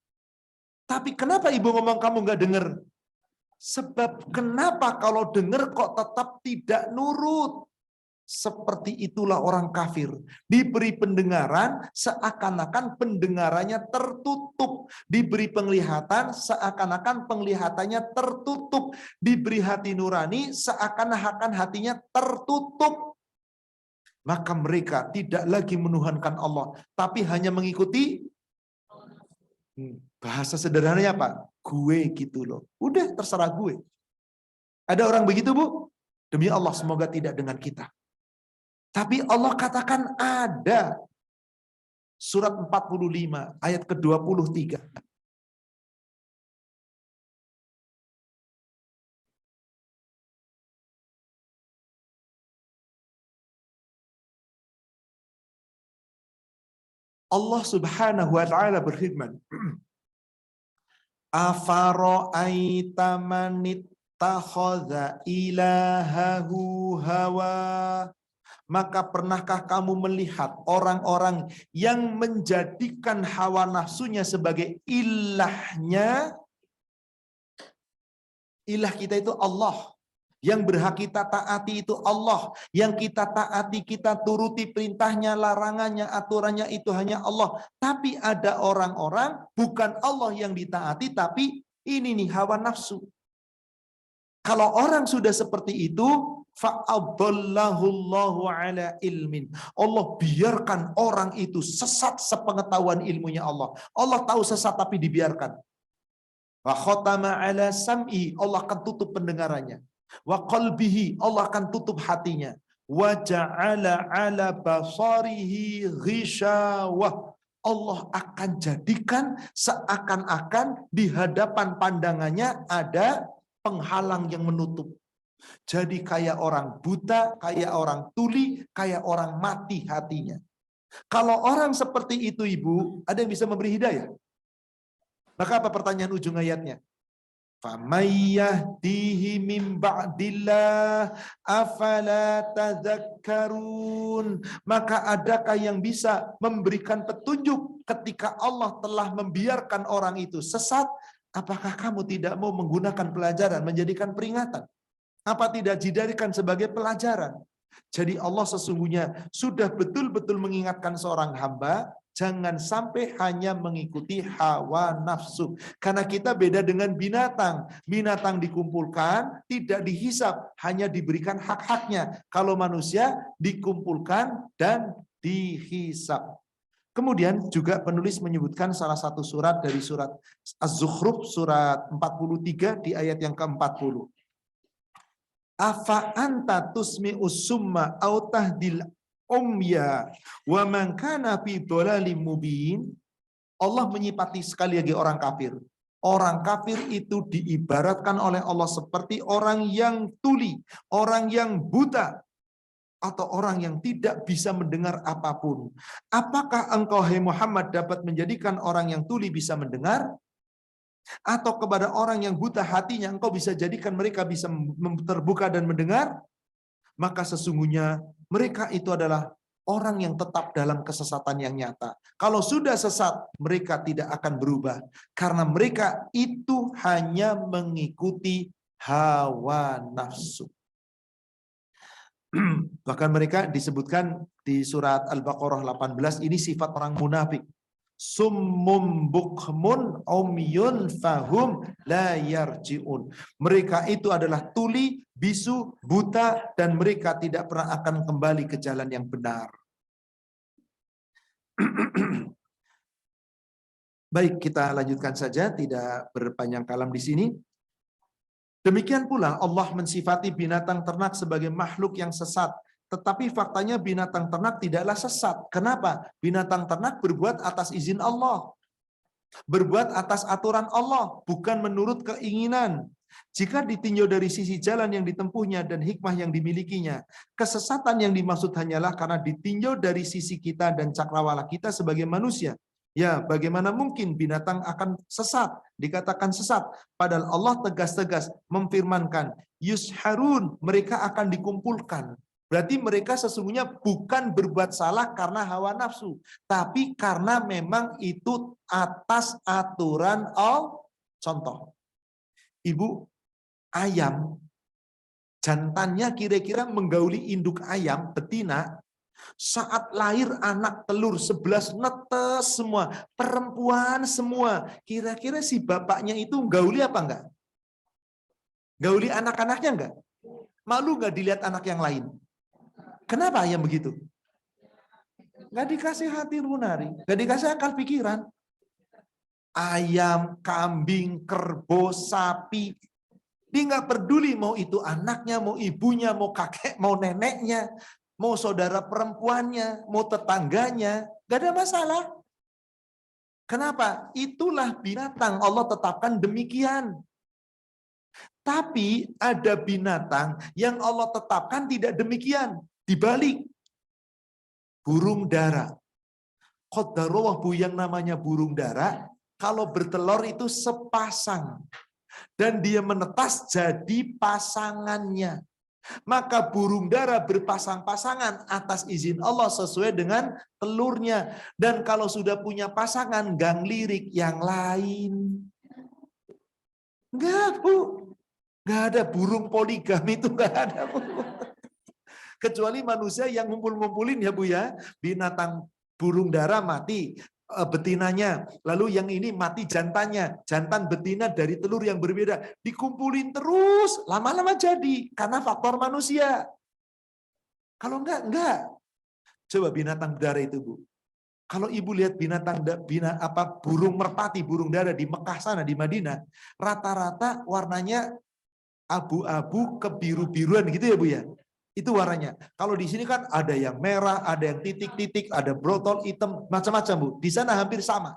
Tapi kenapa ibu ngomong kamu nggak dengar? Sebab kenapa kalau dengar kok tetap tidak nurut? Seperti itulah orang kafir. Diberi pendengaran, seakan-akan pendengarannya tertutup. Diberi penglihatan, seakan-akan penglihatannya tertutup. Diberi hati nurani, seakan-akan hatinya tertutup. Maka mereka tidak lagi menuhankan Allah, tapi hanya mengikuti. Bahasa sederhananya apa? Gue gitu loh. Udah terserah gue. Ada orang begitu, Bu? Demi Allah semoga tidak dengan kita. Tapi Allah katakan ada. Surat 45 ayat ke-23. Allah Subhanahu wa taala berfirman, afara'aita man ittakhadha ilahahu hawa. Maka pernahkah kamu melihat orang-orang yang menjadikan hawa nafsunya sebagai ilahnya? Ilah kita itu Allah. Yang berhak kita taati itu Allah. Yang kita taati, kita turuti perintahnya, larangannya, aturannya itu hanya Allah. Tapi ada orang-orang bukan Allah yang ditaati, tapi ini nih hawa nafsu. Kalau orang sudah seperti itu, fa'adallahullahu ala ilmin. Allah biarkan orang itu sesat sepengetahuan ilmunya Allah. Allah tahu sesat tapi dibiarkan. Wa khatama ala sam'i, Allah akan tutup pendengarannya. Wa qalbihi, Allah akan tutup hatinya. Wa ja'ala ala basarihi ghishawah. Allah akan jadikan seakan-akan di hadapan pandangannya ada penghalang yang menutup. Jadi kayak orang buta, kayak orang tuli, kayak orang mati hatinya. Kalau orang seperti itu, Ibu, ada yang bisa memberi hidayah? Maka apa pertanyaan ujung ayatnya? Famayyahdihi min ba'dillah afala tadzakkarun. Maka adakah yang bisa memberikan petunjuk ketika Allah telah membiarkan orang itu sesat? Apakah kamu tidak mau menggunakan pelajaran, menjadikan peringatan? Apa tidak dijadikan sebagai pelajaran? Jadi Allah sesungguhnya sudah betul-betul mengingatkan seorang hamba, jangan sampai hanya mengikuti hawa nafsu. Karena kita beda dengan binatang. Binatang dikumpulkan, tidak dihisap, hanya diberikan hak-haknya. Kalau manusia dikumpulkan dan dihisap. Kemudian juga penulis menyebutkan salah satu surat dari surat Az-Zukhruf, surat 43 di ayat yang ke-40. Afa anta tusmi'us summa au tahdil umya wa man kana fi dhalalim mubin. Allah menyifati sekali lagi orang kafir. Orang kafir itu diibaratkan oleh Allah seperti orang yang tuli, orang yang buta, atau orang yang tidak bisa mendengar apapun. Apakah engkau, hai Muhammad, dapat menjadikan orang yang tuli bisa mendengar? Atau kepada orang yang buta hatinya engkau bisa jadikan mereka bisa terbuka dan mendengar? Maka sesungguhnya mereka itu adalah orang yang tetap dalam kesesatan yang nyata. Kalau sudah sesat, mereka tidak akan berubah. Karena mereka itu hanya mengikuti hawa nafsu. Bahkan mereka disebutkan di surat Al-Baqarah 18, ini sifat orang munafik. Summum bukmun umyun fahum la yarji'un. Mereka itu adalah tuli, bisu, buta, dan mereka tidak pernah akan kembali ke jalan yang benar. Baik, kita lanjutkan saja, tidak berpanjang kalam di sini. Demikian pula Allah mensifati binatang ternak sebagai makhluk yang sesat. Tetapi faktanya binatang ternak tidaklah sesat. Kenapa? Binatang ternak berbuat atas izin Allah. Berbuat atas aturan Allah, bukan menurut keinginan. Jika ditinjau dari sisi jalan yang ditempuhnya dan hikmah yang dimilikinya, kesesatan yang dimaksud hanyalah karena ditinjau dari sisi kita dan cakrawala kita sebagai manusia. Ya, bagaimana mungkin binatang akan sesat, dikatakan sesat, padahal Allah tegas-tegas memfirmankan, yusharun, mereka akan dikumpulkan. Berarti mereka sesungguhnya bukan berbuat salah karena hawa nafsu, tapi karena memang itu atas aturan Allah. Contoh, ibu ayam, jantannya kira-kira menggauli induk ayam, betina, saat lahir anak telur 11 netes semua, perempuan semua. Kira-kira si bapaknya itu gauli apa enggak? Gauli anak-anaknya enggak? Malu enggak dilihat anak yang lain? Kenapa ayam begitu? Enggak dikasih hati nurani, enggak dikasih akal pikiran. Ayam, kambing, kerbau, sapi, dia enggak peduli mau itu anaknya, mau ibunya, mau kakek, mau neneknya, mau saudara perempuannya, mau tetangganya, gak ada masalah. Kenapa? Itulah binatang, Allah tetapkan demikian. Tapi ada binatang yang Allah tetapkan tidak demikian. Dibalik. Burung dara. Qadarullah, Bu, yang namanya burung dara, kalau bertelur itu sepasang. Dan dia menetas jadi pasangannya. Maka burung dara berpasang-pasangan atas izin Allah sesuai dengan telurnya. Dan kalau sudah punya pasangan, gang lirik yang lain. Enggak, Bu. Nggak ada burung poligami itu, nggak ada. Kecuali manusia yang ngumpul-ngumpulin ya Bu ya. Binatang burung dara mati betinanya, lalu yang ini mati jantannya, jantan betina dari telur yang berbeda, dikumpulin terus, lama-lama jadi, karena faktor manusia. Kalau enggak. Coba binatang dara itu Bu. Kalau ibu lihat burung merpati, burung dara di Mekah sana, di Madinah, rata-rata warnanya abu-abu kebiru-biruan gitu ya Bu ya. Itu warnanya. Kalau di sini kan ada yang merah, ada yang titik-titik, ada brotol hitam, macam-macam Bu. Di sana hampir sama.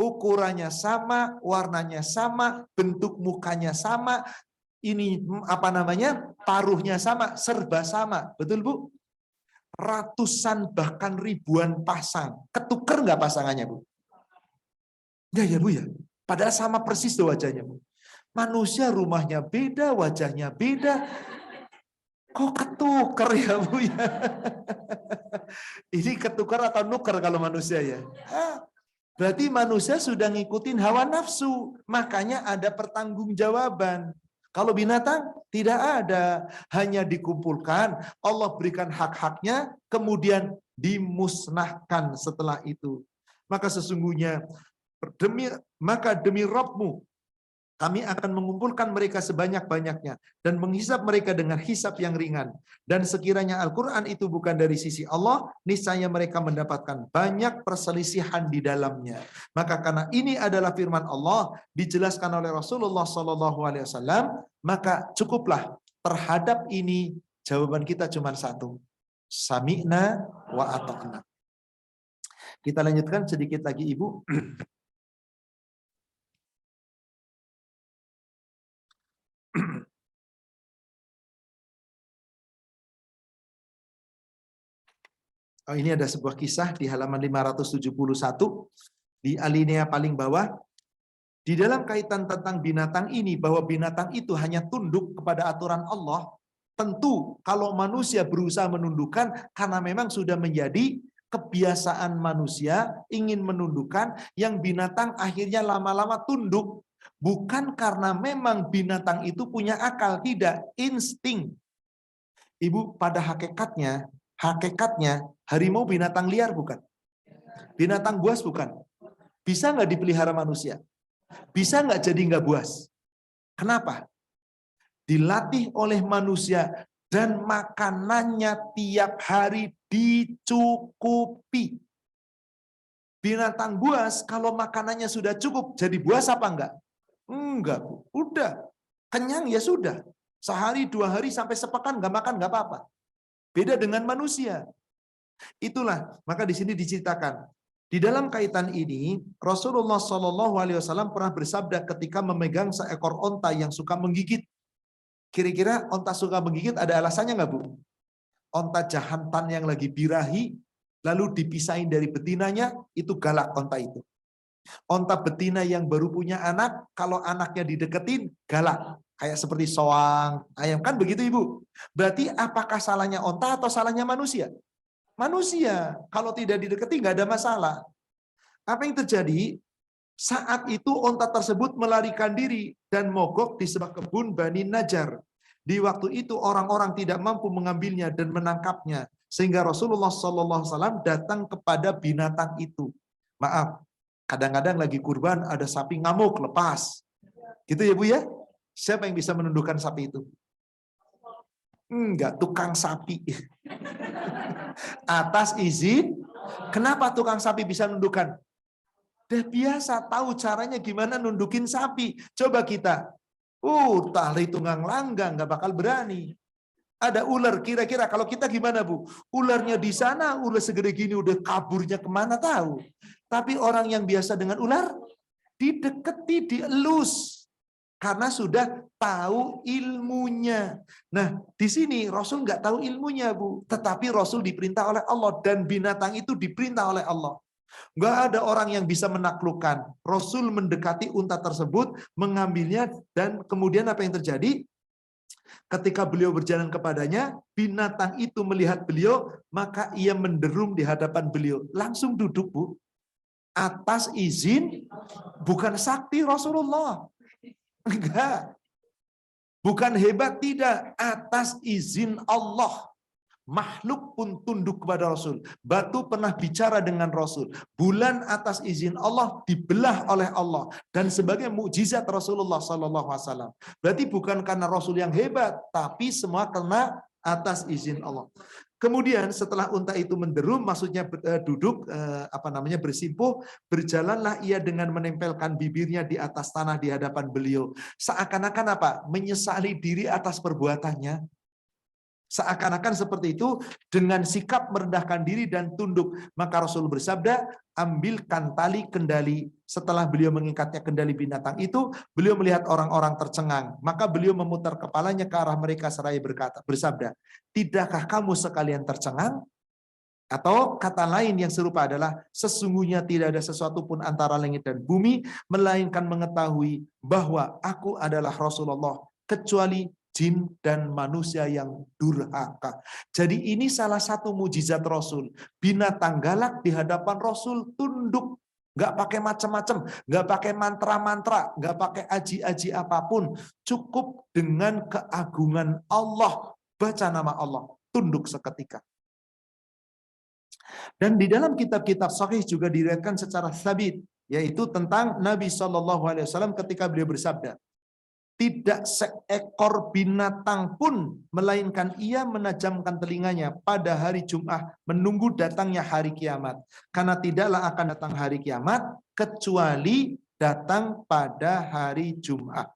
Ukurannya sama, warnanya sama, bentuk mukanya sama, ini paruhnya sama, serba sama. Betul Bu? Ratusan bahkan ribuan pasang. Ketuker nggak pasangannya Bu? Ya Bu ya. Padahal sama persis tuh wajahnya Bu. Manusia rumahnya beda, wajahnya beda. Kok ketuker ya Bu ya? Ini ketukar atau nuker kalau manusia ya? Berarti manusia sudah ngikutin hawa nafsu. Makanya ada pertanggungjawaban. Kalau binatang tidak ada. Hanya dikumpulkan, Allah berikan hak-haknya, kemudian dimusnahkan setelah itu. Maka sesungguhnya, demi Rabbmu, kami akan mengumpulkan mereka sebanyak-banyaknya dan menghisap mereka dengan hisap yang ringan. Dan sekiranya Al-Quran itu bukan dari sisi Allah, niscaya mereka mendapatkan banyak perselisihan di dalamnya. Maka karena ini adalah firman Allah, dijelaskan oleh Rasulullah SAW, maka cukuplah terhadap ini jawaban kita cuma satu. Sami'na wa ata'na. Kita lanjutkan sedikit lagi Ibu. Oh, ini ada sebuah kisah di halaman 571 di alinea paling bawah. Di dalam kaitan tentang binatang ini, bahwa binatang itu hanya tunduk kepada aturan Allah. Tentu kalau manusia berusaha menundukkan, karena memang sudah menjadi kebiasaan manusia ingin menundukkan, yang binatang akhirnya lama-lama tunduk. Bukan karena memang binatang itu punya akal, tidak, insting. Ibu, pada hakikatnya harimau binatang liar bukan? Binatang buas bukan? Bisa nggak dipelihara manusia? Bisa nggak jadi nggak buas? Kenapa? Dilatih oleh manusia dan makanannya tiap hari dicukupi. Binatang buas kalau makanannya sudah cukup, jadi buas apa enggak? Enggak, Bu. Udah. Kenyang ya sudah. Sehari, 2 hari, sampai sepekan nggak makan nggak apa-apa. Beda dengan manusia. Itulah, maka di sini diceritakan. Di dalam kaitan ini, Rasulullah SAW pernah bersabda ketika memegang seekor onta yang suka menggigit. Kira-kira onta suka menggigit ada alasannya nggak Bu? Onta jantan yang lagi birahi, lalu dipisahin dari betinanya, itu galak onta itu. Onta betina yang baru punya anak, kalau anaknya dideketin, galak. Kayak seperti soang, ayam. Kan begitu Ibu? Berarti apakah salahnya onta atau salahnya manusia? Manusia. Kalau tidak didekati nggak ada masalah. Apa yang terjadi? Saat itu onta tersebut melarikan diri dan mogok di sebuah kebun Bani Najjar. Di waktu itu orang-orang tidak mampu mengambilnya dan menangkapnya. Sehingga Rasulullah SAW datang kepada binatang itu. Maaf, kadang-kadang lagi kurban ada sapi ngamuk, lepas. Gitu ya Bu ya? Siapa yang bisa menundukkan sapi itu? Enggak, tukang sapi. Atas izin, kenapa tukang sapi bisa nundukkan? Udah biasa, tahu caranya gimana nundukin sapi. Coba kita, tali tunggang langgang, nggak bakal berani. Ada ular, kira-kira kalau kita gimana Bu? Ularnya di sana, ular segede gini, udah kaburnya kemana tahu. Tapi orang yang biasa dengan ular, dideketi, dielus. Karena sudah tahu ilmunya. Nah, di sini Rasul nggak tahu ilmunya, Bu. Tetapi Rasul diperintah oleh Allah dan binatang itu diperintah oleh Allah. Nggak ada orang yang bisa menaklukkan. Rasul mendekati unta tersebut, mengambilnya, dan kemudian apa yang terjadi? Ketika beliau berjalan kepadanya, binatang itu melihat beliau, maka ia menderum di hadapan beliau. Langsung duduk, Bu. Atas izin, bukan sakti Rasulullah. Enggak. Bukan hebat, tidak, atas izin Allah. Makhluk pun tunduk kepada Rasul. Batu pernah bicara dengan Rasul. Bulan atas izin Allah dibelah oleh Allah dan sebagai mukjizat Rasulullah SAW. Berarti bukan karena Rasul yang hebat, tapi semua karena atas izin Allah. Kemudian setelah unta itu menderum, maksudnya duduk, bersimpuh, berjalanlah ia dengan menempelkan bibirnya di atas tanah di hadapan beliau. Seakan-akan apa? Menyesali diri atas perbuatannya. Seakan-akan seperti itu, dengan sikap merendahkan diri dan tunduk. Maka Rasul bersabda, ambilkan tali kendali. Setelah beliau mengikatnya kendali binatang itu, beliau melihat orang-orang tercengang. Maka beliau memutar kepalanya ke arah mereka seraya bersabda, tidakkah kamu sekalian tercengang? Atau kata lain yang serupa adalah, sesungguhnya tidak ada sesuatu pun antara langit dan bumi, melainkan mengetahui bahwa aku adalah Rasulullah, kecuali jin dan manusia yang durhaka. Jadi ini salah satu mujizat Rasul. Binatang galak di hadapan Rasul tunduk. Nggak pakai macam-macam, nggak pakai mantra-mantra, nggak pakai aji-aji apapun. Cukup dengan keagungan Allah. Baca nama Allah, tunduk seketika. Dan di dalam kitab-kitab sahih juga diriwayatkan secara sabit, yaitu tentang Nabi SAW ketika beliau bersabda, tidak seekor binatang pun melainkan ia menajamkan telinganya pada hari Jumat menunggu datangnya hari kiamat. Karena tidaklah akan datang hari kiamat kecuali datang pada hari Jumat.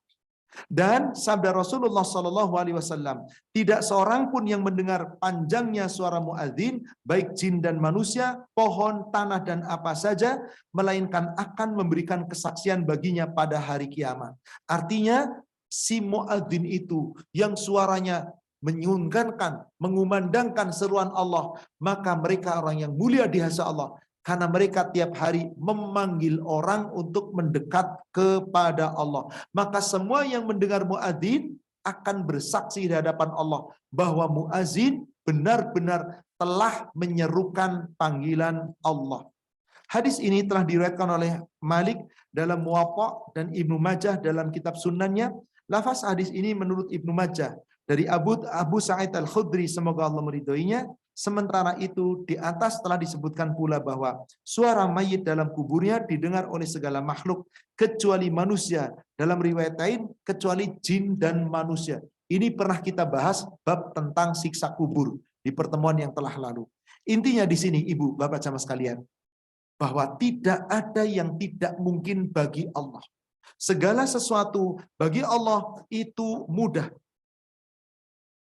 Dan sabda Rasulullah SAW, tidak seorang pun yang mendengar panjangnya suara muadzin, baik jin dan manusia, pohon, tanah dan apa saja, melainkan akan memberikan kesaksian baginya pada hari kiamat. Artinya si muadzin itu yang suaranya menyungkankan, mengumandangkan seruan Allah, maka mereka orang yang mulia di hadapan Allah. Karena mereka tiap hari memanggil orang untuk mendekat kepada Allah. Maka semua yang mendengar muadzin akan bersaksi di hadapan Allah bahwa muadzin benar-benar telah menyerukan panggilan Allah. Hadis ini telah diriwayatkan oleh Malik dalam Muwatta dan Ibnu Majah dalam kitab Sunannya. Lafaz hadis ini menurut Ibnu Majah dari Abu Sa'id Al-Khudri, semoga Allah meridhoinya. Sementara itu di atas telah disebutkan pula bahwa suara mayit dalam kuburnya didengar oleh segala makhluk kecuali manusia. Dalam riwayat lain kecuali jin dan manusia. Ini pernah kita bahas bab tentang siksa kubur di pertemuan yang telah lalu. Intinya di sini Ibu, Bapak sama sekalian, bahwa tidak ada yang tidak mungkin bagi Allah. Segala sesuatu bagi Allah itu mudah.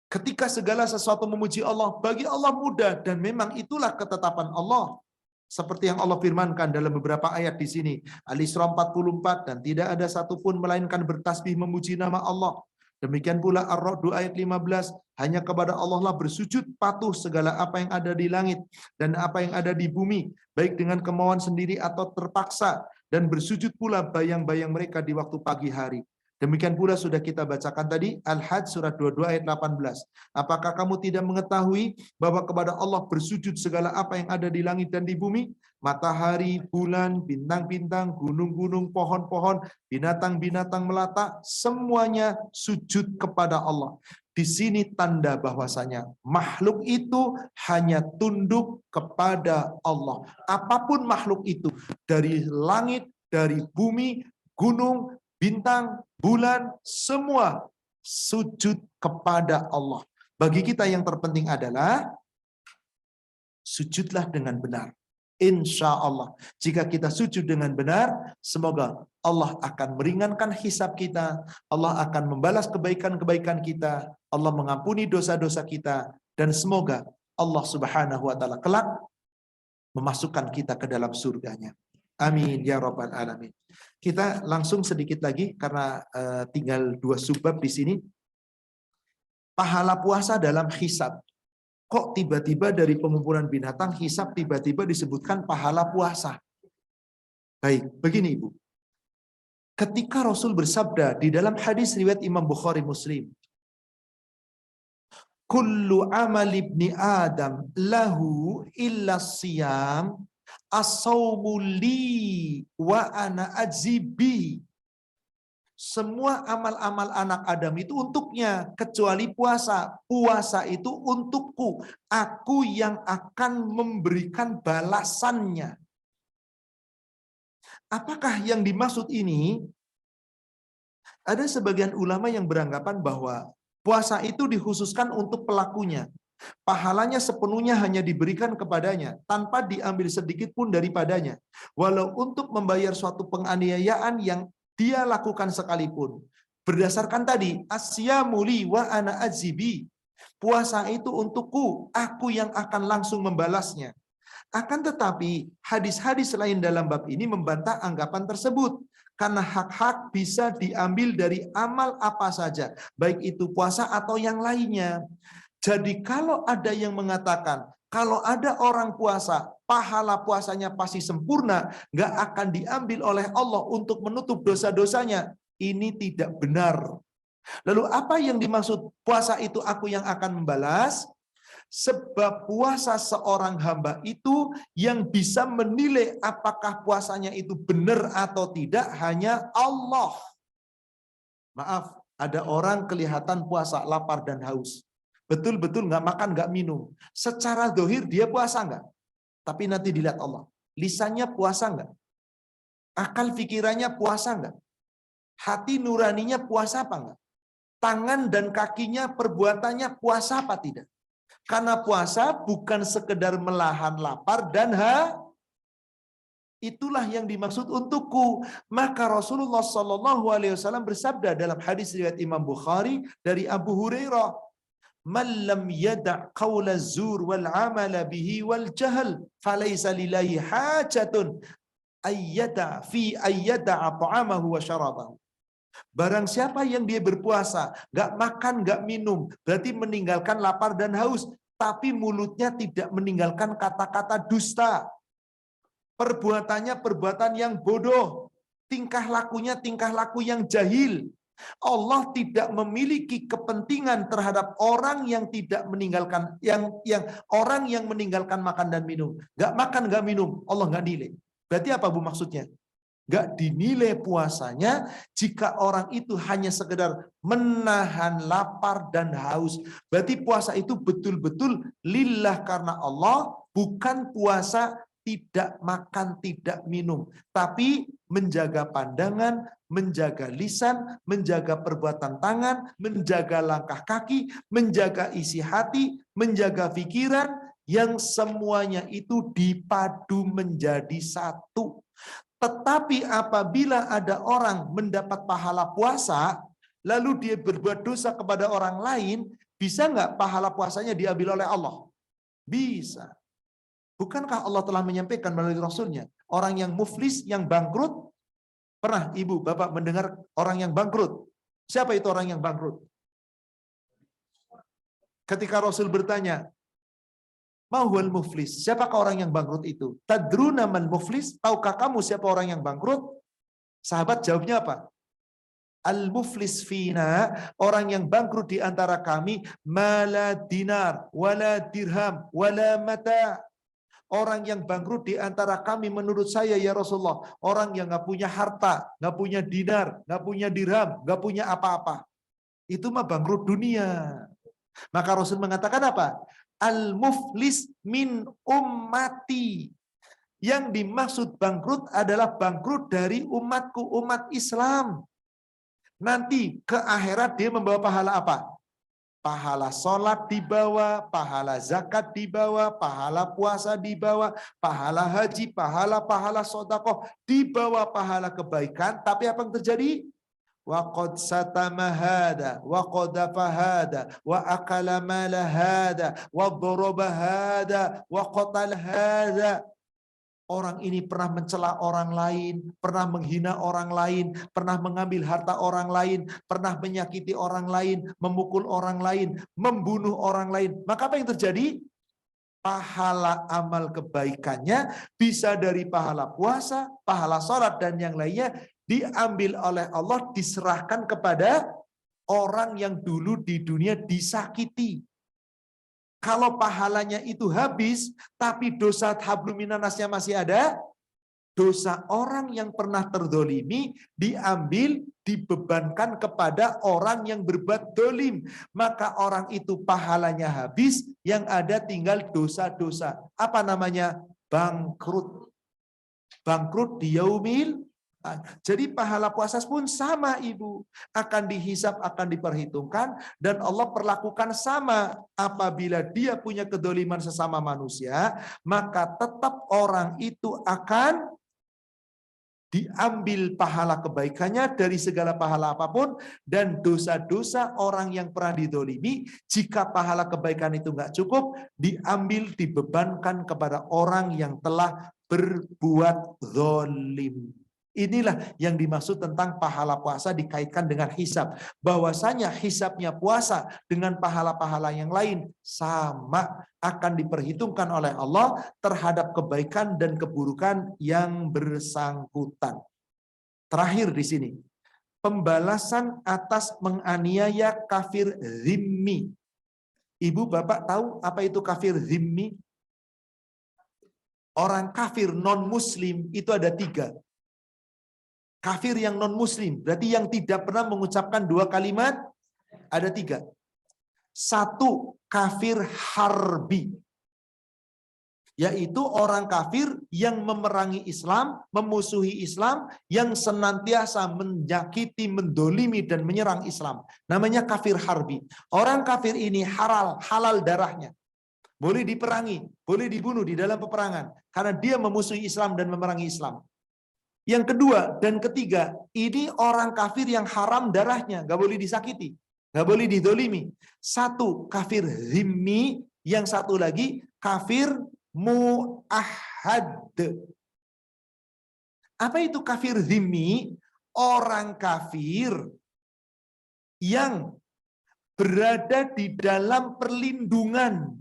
Ketika segala sesuatu memuji Allah, bagi Allah mudah, dan memang itulah ketetapan Allah. Seperti yang Allah firmankan dalam beberapa ayat di sini, Al-Isra 44, dan tidak ada satupun melainkan bertasbih memuji nama Allah. Demikian pula Ar-Ra'd ayat 15, hanya kepada Allah lah bersujud patuh segala apa yang ada di langit dan apa yang ada di bumi, baik dengan kemauan sendiri atau terpaksa, dan bersujud pula bayang-bayang mereka di waktu pagi hari. Demikian pula sudah kita bacakan tadi Al-Hajj surat 22 ayat 18. Apakah kamu tidak mengetahui bahwa kepada Allah bersujud segala apa yang ada di langit dan di bumi? Matahari, bulan, bintang-bintang, gunung-gunung, pohon-pohon, binatang-binatang melata, semuanya sujud kepada Allah. Di sini tanda bahwasanya makhluk itu hanya tunduk kepada Allah. Apapun makhluk itu, dari langit, dari bumi, gunung, bintang, bulan, semua sujud kepada Allah. Bagi kita yang terpenting adalah sujudlah dengan benar. Insya Allah, jika kita sujud dengan benar, semoga Allah akan meringankan hisab kita, Allah akan membalas kebaikan-kebaikan kita, Allah mengampuni dosa-dosa kita, dan semoga Allah Subhanahu wa Ta'ala kelak memasukkan kita ke dalam surganya. Amin ya rabbal alamin. Kita langsung sedikit lagi karena tinggal 2 subbab di sini. Pahala puasa dalam hisab. Kok tiba-tiba dari pengumpulan binatang hisab tiba-tiba disebutkan pahala puasa? Baik, begini Ibu. Ketika Rasul bersabda di dalam hadis riwayat Imam Bukhari Muslim, kullu amal ibni Adam lahu illa siyam as-sawmu li wa ana ajibi. Semua amal-amal anak Adam itu untuknya, kecuali puasa. Puasa itu untukku. Aku yang akan memberikan balasannya. Apakah yang dimaksud ini? Ada sebagian ulama yang beranggapan bahwa puasa itu dikhususkan untuk pelakunya. Pahalanya sepenuhnya hanya diberikan kepadanya, tanpa diambil sedikit pun daripadanya. Walau untuk membayar suatu penganiayaan yang dia lakukan sekalipun. Berdasarkan tadi, asyamu li wa ana azibi. Puasa itu untukku, aku yang akan langsung membalasnya. Akan tetapi, hadis-hadis lain dalam bab ini membantah anggapan tersebut. Karena hak-hak bisa diambil dari amal apa saja, baik itu puasa atau yang lainnya. Jadi kalau ada yang mengatakan, kalau ada orang puasa, pahala puasanya pasti sempurna, nggak akan diambil oleh Allah untuk menutup dosa-dosanya, ini tidak benar. Lalu apa yang dimaksud puasa itu aku yang akan membalas? Sebab puasa seorang hamba itu yang bisa menilai apakah puasanya itu benar atau tidak hanya Allah. Maaf, ada orang kelihatan puasa, lapar dan haus. Betul-betul nggak makan, nggak minum. Secara dohir dia puasa nggak? Tapi nanti dilihat Allah. Lisannya puasa nggak? Akal pikirannya puasa nggak? Hati nuraninya puasa apa nggak? Tangan dan kakinya perbuatannya puasa apa tidak? Karena puasa bukan sekedar melahan lapar dan itulah yang dimaksud untukku. Maka Rasulullah SAW bersabda dalam hadis riwayat Imam Bukhari dari Abu Hurairah, "Man lam yada' qawla zur wal amala bihi wal jahl, falaysa lillahi hajatun ayyada fi ayyada ta'amahu wa syarabahu." Barang siapa yang dia berpuasa, nggak makan, nggak minum, berarti meninggalkan lapar dan haus, tapi mulutnya tidak meninggalkan kata-kata dusta. Perbuatannya perbuatan yang bodoh, tingkah lakunya tingkah laku yang jahil. Allah tidak memiliki kepentingan terhadap orang yang tidak meninggalkan yang orang yang meninggalkan makan dan minum. Nggak makan, nggak minum, Allah nggak nilai. Berarti apa Bu maksudnya? Nggak dinilai puasanya jika orang itu hanya sekedar menahan lapar dan haus. Berarti puasa itu betul-betul lillah karena Allah, bukan puasa tidak makan, tidak minum. Tapi menjaga pandangan, menjaga lisan, menjaga perbuatan tangan, menjaga langkah kaki, menjaga isi hati, menjaga pikiran, yang semuanya itu dipadu menjadi satu. Tetapi apabila ada orang mendapat pahala puasa, lalu dia berbuat dosa kepada orang lain, bisa nggak pahala puasanya diambil oleh Allah? Bisa. Bukankah Allah telah menyampaikan melalui Rasulnya, orang yang muflis, yang bangkrut? Pernah ibu, bapak mendengar orang yang bangkrut? Siapa itu orang yang bangkrut? Ketika Rasul bertanya, Mahual muflis, siapakah orang yang bangkrut itu? Tadruna man muflis, tahukah kamu siapa orang yang bangkrut? Sahabat jawabnya apa? Al-muflis fina, orang yang bangkrut di antara kami, mala dinar, wala dirham, wala mata. Orang yang bangkrut di antara kami menurut saya ya Rasulullah, orang yang nggak punya harta, nggak punya dinar, nggak punya dirham, nggak punya apa-apa. Itu mah bangkrut dunia. Maka Rasul mengatakan apa? Al-muflis min ummati. Yang dimaksud bangkrut adalah bangkrut dari umatku, umat Islam. Nanti ke akhirat dia membawa pahala apa? Pahala sholat dibawa, pahala zakat dibawa, pahala puasa dibawa, pahala haji, pahala sedekah dibawa, pahala kebaikan. Tapi apa yang terjadi? Wa qad satama hada wa qadafa hada wa akala mala hada wa daraba hada wa qatala hada. Orang ini pernah mencela orang lain, pernah menghina orang lain, pernah mengambil harta orang lain, pernah menyakiti orang lain, memukul orang lain, membunuh orang lain. Maka apa yang terjadi? Pahala amal kebaikannya bisa dari pahala puasa, pahala sholat, dan yang lainnya diambil oleh Allah, diserahkan kepada orang yang dulu di dunia disakiti. Kalau pahalanya itu habis, tapi dosa habluminanasnya masih ada, dosa orang yang pernah terdolimi diambil, dibebankan kepada orang yang berbuat dolim. Maka orang itu pahalanya habis, yang ada tinggal dosa-dosa. Apa namanya? Bangkrut. Bangkrut di yaumil. Jadi pahala puasa pun sama, Ibu. Akan dihisap, akan diperhitungkan, dan Allah perlakukan sama. Apabila dia punya kedoliman sesama manusia, maka tetap orang itu akan diambil pahala kebaikannya dari segala pahala apapun, dan dosa-dosa orang yang pernah didolimi, jika pahala kebaikan itu nggak cukup, diambil, dibebankan kepada orang yang telah berbuat zalim. Inilah yang dimaksud tentang pahala puasa dikaitkan dengan hisab. Bahwasanya hisabnya puasa dengan pahala-pahala yang lain sama, akan diperhitungkan oleh Allah terhadap kebaikan dan keburukan yang bersangkutan. Terakhir di sini, pembalasan atas menganiaya kafir zimmi. Ibu bapak tahu apa itu kafir zimmi? Orang kafir non-muslim itu ada 3. Kafir yang non-muslim, berarti yang tidak pernah mengucapkan 2 kalimat, ada 3. 1, kafir harbi, yaitu orang kafir yang memerangi Islam, memusuhi Islam, yang senantiasa menyakiti, mendolimi, dan menyerang Islam. Namanya kafir harbi. Orang kafir ini halal darahnya. Boleh diperangi, boleh dibunuh di dalam peperangan, karena dia memusuhi Islam dan memerangi Islam. Yang kedua dan ketiga, ini orang kafir yang haram darahnya, nggak boleh disakiti, nggak boleh didolimi. 1, kafir zimmi. Yang 1 lagi, kafir mu'ahad. Apa itu kafir zimmi? Orang kafir yang berada di dalam perlindungan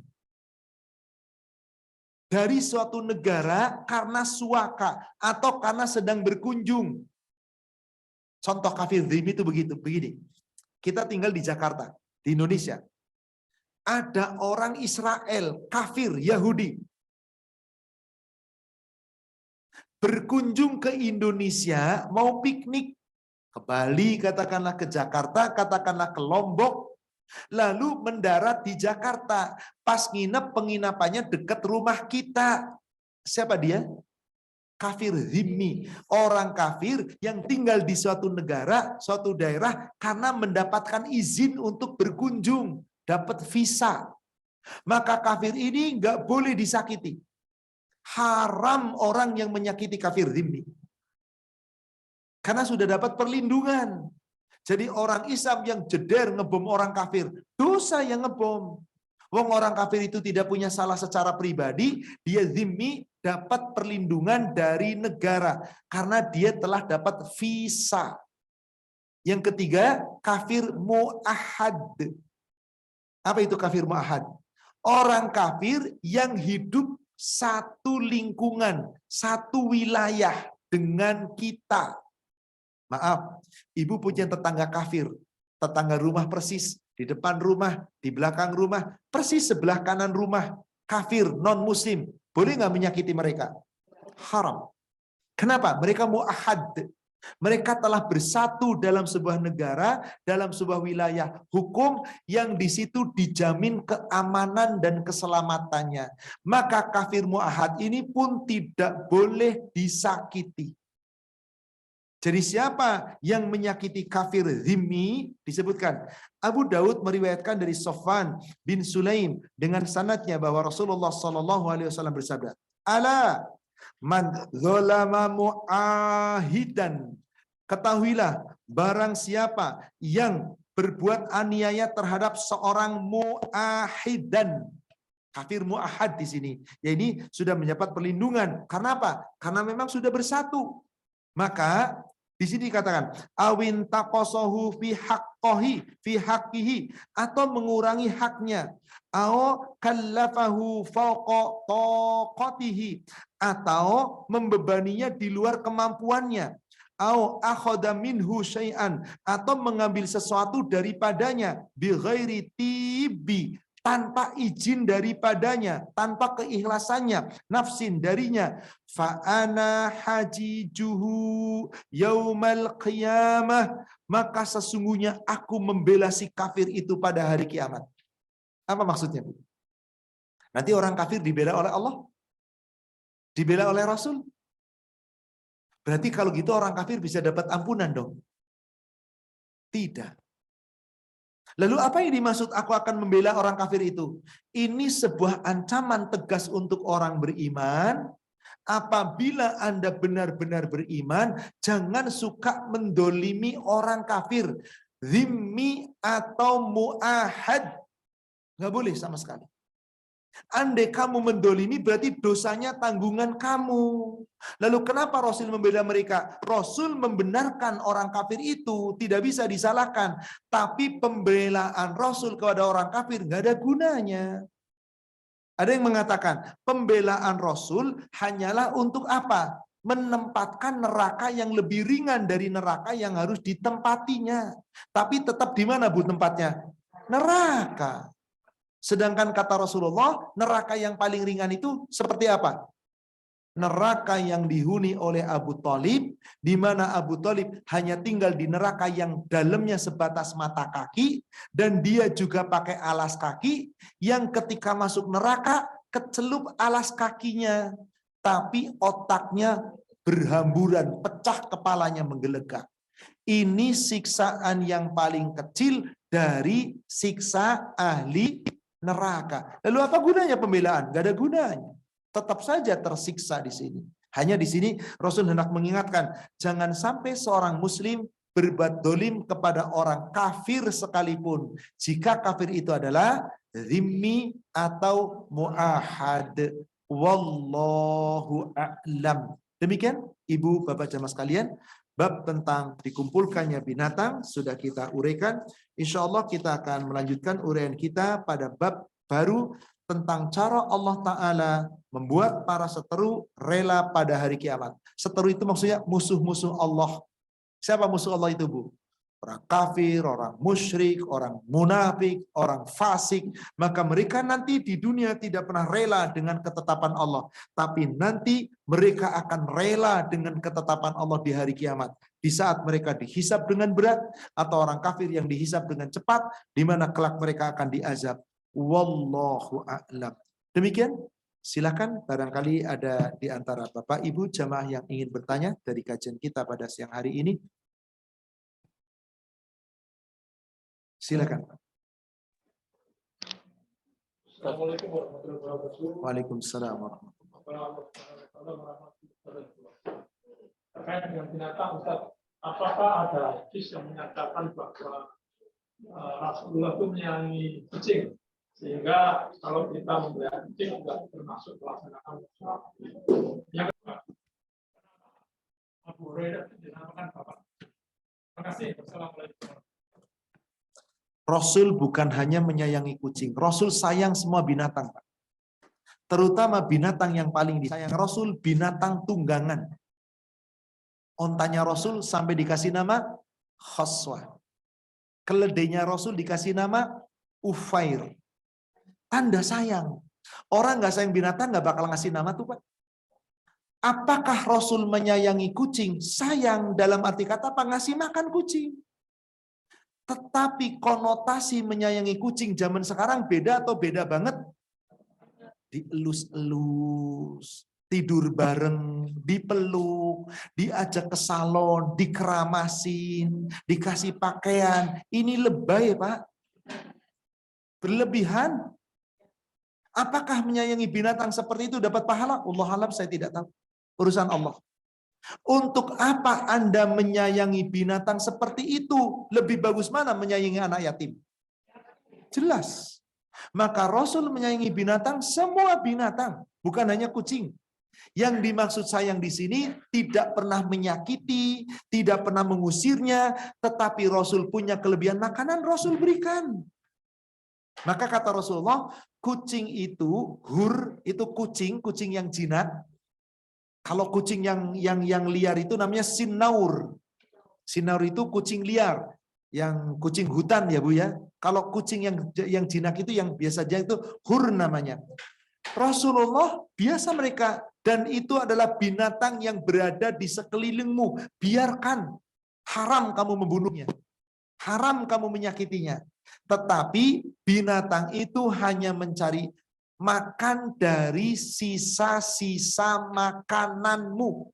dari suatu negara karena suaka atau karena sedang berkunjung. Contoh kafir zimmi itu begini. Kita tinggal di Jakarta, di Indonesia. Ada orang Israel, kafir Yahudi, berkunjung ke Indonesia, mau piknik ke Bali, katakanlah ke Jakarta, katakanlah ke Lombok, lalu mendarat di Jakarta. Pas nginep, penginapannya dekat rumah kita. Siapa dia? Kafir zimmi. Orang kafir yang tinggal di suatu negara, suatu daerah, karena mendapatkan izin untuk berkunjung, dapat visa. Maka kafir ini nggak boleh disakiti. Haram orang yang menyakiti kafir zimmi, karena sudah dapat perlindungan. Jadi orang Islam yang jeder ngebom orang kafir, dosa yang ngebom. Wong orang kafir itu tidak punya salah secara pribadi, dia zimmi, dapat perlindungan dari negara karena dia telah dapat visa. Yang ketiga, kafir mu'ahad. Apa itu kafir mu'ahad? Orang kafir yang hidup satu lingkungan, satu wilayah dengan kita. Maaf, ibu punya tetangga kafir, tetangga rumah persis, di depan rumah, di belakang rumah, persis sebelah kanan rumah, kafir, non-muslim. Boleh nggak menyakiti mereka? Haram. Kenapa? Mereka mu'ahad. Mereka telah bersatu dalam sebuah negara, dalam sebuah wilayah hukum yang di situ dijamin keamanan dan keselamatannya. Maka kafir mu'ahad ini pun tidak boleh disakiti. Jadi siapa yang menyakiti kafir zimmi disebutkan. Abu Daud meriwayatkan dari Sofwan bin Sulaim dengan sanadnya bahwa Rasulullah SAW bersabda, "Ala man zalama mu'ahidan." Ketahuilah, barang siapa yang berbuat aniaya terhadap seorang mu'ahidan. Kafir mu'ahad di sini. Ya ini sudah mendapat perlindungan. Karena apa? Karena memang sudah bersatu. Maka di sini dikatakan awin taqasahu fi haqqihi, atau mengurangi haknya, au kallafahu fawqa taqatihi, atau membebaninya di luar kemampuannya, au akhadha minhu syai'an, atau mengambil sesuatu daripadanya bi ghairi tibi, tanpa izin daripadanya, tanpa keikhlasannya, nafsin darinya. Fa ana hajijuhu yaumal qiyamah, maka sesungguhnya aku membela si kafir itu pada hari kiamat. Apa maksudnya? Nanti orang kafir dibela oleh Allah? Dibela oleh Rasul? Berarti kalau gitu orang kafir bisa dapat ampunan dong? Tidak. Lalu apa yang dimaksud aku akan membela orang kafir itu? Ini sebuah ancaman tegas untuk orang beriman. Apabila Anda benar-benar beriman, jangan suka mendolimi orang kafir. Zimmi atau mu'ahad. Nggak boleh sama sekali. Andai kamu mendolimi berarti dosanya tanggungan kamu. Lalu kenapa Rasul membela mereka? Rasul membenarkan orang kafir itu tidak bisa disalahkan. Tapi pembelaan Rasul kepada orang kafir nggak ada gunanya. Ada yang mengatakan pembelaan Rasul hanyalah untuk apa? Menempatkan neraka yang lebih ringan dari neraka yang harus ditempatinya. Tapi tetap di mana Bu tempatnya? Neraka. Sedangkan kata Rasulullah, neraka yang paling ringan itu seperti apa? Neraka yang dihuni oleh Abu Thalib, di mana Abu Thalib hanya tinggal di neraka yang dalamnya sebatas mata kaki, dan dia juga pakai alas kaki, yang ketika masuk neraka, kecelup alas kakinya, tapi otaknya berhamburan, pecah kepalanya menggelegak. Ini siksaan yang paling kecil dari siksa ahli neraka. Lalu apa gunanya pembelaan? Gak ada gunanya. Tetap saja tersiksa di sini. Hanya di sini Rasul hendak mengingatkan, jangan sampai seorang muslim berbuat dolim kepada orang kafir sekalipun. Jika kafir itu adalah zimmi atau mu'ahad. Wallahu a'lam. Demikian Ibu Bapak jamaah sekalian, bab tentang dikumpulkannya binatang sudah kita uraikan. Insya Allah kita akan melanjutkan uraian kita pada bab baru tentang cara Allah Ta'ala membuat para seteru rela pada hari kiamat. Seteru itu maksudnya musuh-musuh Allah. Siapa musuh Allah itu Bu? Orang kafir, orang musyrik, orang munafik, orang fasik. Maka mereka nanti di dunia tidak pernah rela dengan ketetapan Allah. Tapi nanti mereka akan rela dengan ketetapan Allah di hari kiamat. Di saat mereka dihisab dengan berat, atau orang kafir yang dihisab dengan cepat, di mana kelak mereka akan diazab. Wallahu a'lam. Demikian, silakan barangkali ada di antara Bapak Ibu jamaah yang ingin bertanya dari kajian kita pada siang hari ini. Silakan. Assalamualaikum warahmatullahi wabarakatuh. Waalaikumsalam warahmatullahi wabarakatuh. Terkait dengan binatang, Ustaz, apakah ada hadis yang menyatakan bahwa Rasulullah itu menyayangi kucing, sehingga kalau kita membeli kucing tidak termasuk melaksanakan yang kedua, Abu Hurairah dinamakan Bapak. Terima kasih. Wassalamualaikum. Rasul bukan hanya menyayangi kucing, Rasul sayang semua binatang, Pak. Terutama binatang yang paling disayang Rasul, binatang tunggangan. Ontanya Rasul sampai dikasih nama Khaswah. Keledainya Rasul dikasih nama Ufair. Tanda sayang. Orang nggak sayang binatang nggak bakal ngasih nama tuh Pak. Apakah Rasul menyayangi kucing? Sayang dalam arti kata apa? Ngasih makan kucing. Tetapi konotasi menyayangi kucing zaman sekarang beda atau beda banget? Dielus-elus, tidur bareng, dipeluk, diajak ke salon, dikeramasin, dikasih pakaian. Ini lebay, Pak. Berlebihan. Apakah menyayangi binatang seperti itu dapat pahala? Allah alam, saya tidak tahu. Urusan Allah. Untuk apa Anda menyayangi binatang seperti itu? Lebih bagus mana menyayangi anak yatim? Jelas. Maka Rasul menyayangi binatang, semua binatang, bukan hanya kucing. Yang dimaksud sayang di sini tidak pernah menyakiti, tidak pernah mengusirnya, tetapi Rasul punya kelebihan makanan, Rasul berikan. Maka kata Rasulullah, kucing itu, hur itu kucing yang jinak. Kalau kucing yang liar itu namanya sinaur. Sinaur itu kucing liar yang kucing hutan ya Bu ya. Kalau kucing yang jinak itu yang biasanya itu hur namanya. Rasulullah biasa mereka, dan itu adalah binatang yang berada di sekelilingmu. Biarkan, haram kamu membunuhnya, haram kamu menyakitinya. Tetapi binatang itu hanya mencari makan dari sisa-sisa makananmu.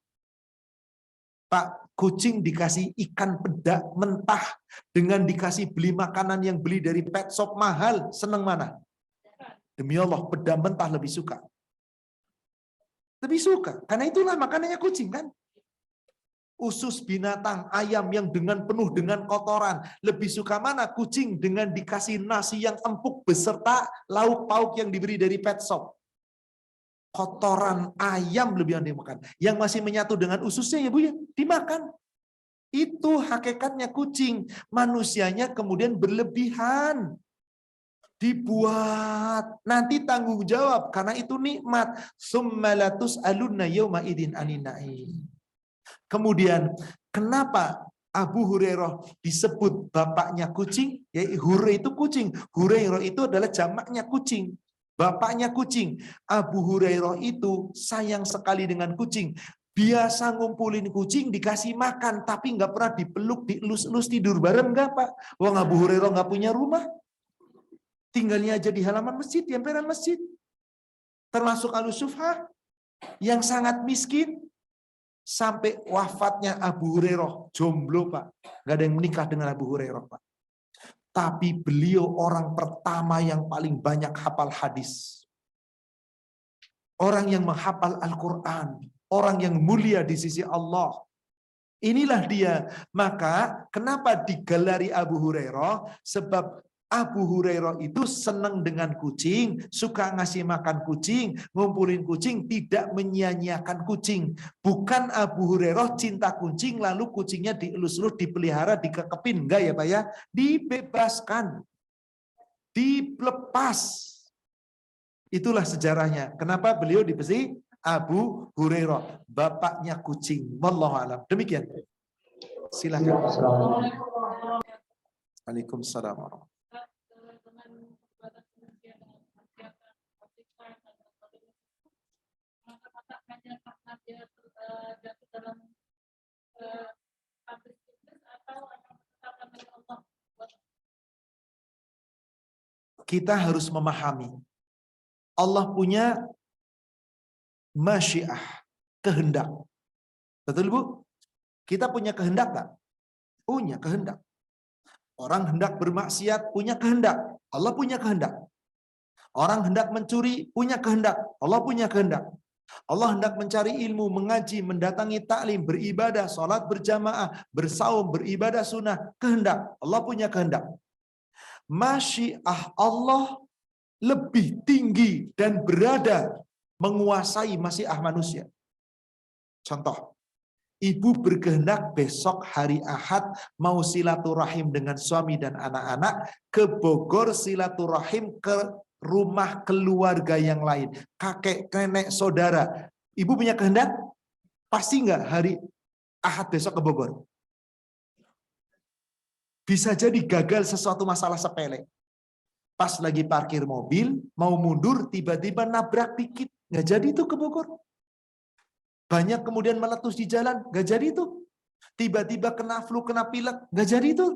Pak, kucing dikasih ikan pedak mentah dengan dikasih beli makanan yang beli dari pet shop mahal, seneng mana? Demi Allah, pedak mentah lebih suka. Lebih suka, karena itulah makanannya kucing kan. Usus binatang, ayam yang penuh dengan kotoran, lebih suka mana? Kucing dengan dikasih nasi yang empuk beserta lauk pauk yang diberi dari pet shop. Kotoran ayam lebih yang dimakan. Yang masih menyatu dengan ususnya ya Bu ya, dimakan. Itu hakikatnya kucing. Manusianya kemudian berlebihan. Dibuat. Nanti tanggung jawab. Karena itu nikmat. Summalatus alunna yawma idin aninai. Kemudian, kenapa Abu Hurairah disebut bapaknya kucing? Ya, Hurairah itu kucing. Hurairah itu adalah jamaknya kucing. Bapaknya kucing. Abu Hurairah itu sayang sekali dengan kucing. Biasa ngumpulin kucing, dikasih makan, tapi nggak pernah dipeluk, dielus-elus, tidur bareng nggak Pak? Wong Abu Hurairah nggak punya rumah. Tinggalnya aja di halaman masjid, di emperan masjid. Termasuk Al-Sufah yang sangat miskin. Sampai wafatnya Abu Hurairah, jomblo Pak. Nggak ada yang menikah dengan Abu Hurairah Pak. Tapi beliau orang pertama yang paling banyak hafal hadis. Orang yang menghafal Al-Quran. Orang yang mulia di sisi Allah. Inilah dia. Maka kenapa digelari Abu Hurairah? Sebab Abu Hurairah itu senang dengan kucing, suka ngasih makan kucing, ngumpulin kucing, tidak menyia-nyiakan kucing. Bukan Abu Hurairah cinta kucing, lalu kucingnya dielus-elus, dipelihara, dikekepin. Enggak ya Pak ya? Dibebaskan. Dilepas. Itulah sejarahnya. Kenapa beliau diberi Abu Hurairah, bapaknya kucing. Wallahu a'lam. Demikian. Silakan. Waalaikumsalam warahmatullahi. Kita harus memahami Allah punya masyiah, kehendak. Betul Bu? Kita punya kehendak nggak? Punya kehendak. Orang hendak bermaksiat punya kehendak. Allah punya kehendak. Orang hendak mencuri punya kehendak. Allah punya kehendak. Allah hendak mencari ilmu, mengaji, mendatangi taklim, beribadah, sholat berjamaah, bersaum, beribadah sunnah, kehendak. Allah punya kehendak. Masyiah Allah lebih tinggi dan berada menguasai masyiah manusia. Contoh, ibu berkehendak besok hari Ahad mau silaturahim dengan suami dan anak-anak ke Bogor, silaturahim ke rumah keluarga yang lain, kakek, nenek, saudara. Ibu punya kehendak? Pasti nggak hari Ahad besok ke Bogor? Bisa jadi gagal sesuatu masalah sepele. Pas lagi parkir mobil, mau mundur, tiba-tiba nabrak dikit. Nggak jadi itu ke Bogor. Banyak kemudian meletus di jalan, nggak jadi itu. Tiba-tiba kena flu, kena pilek, nggak jadi itu.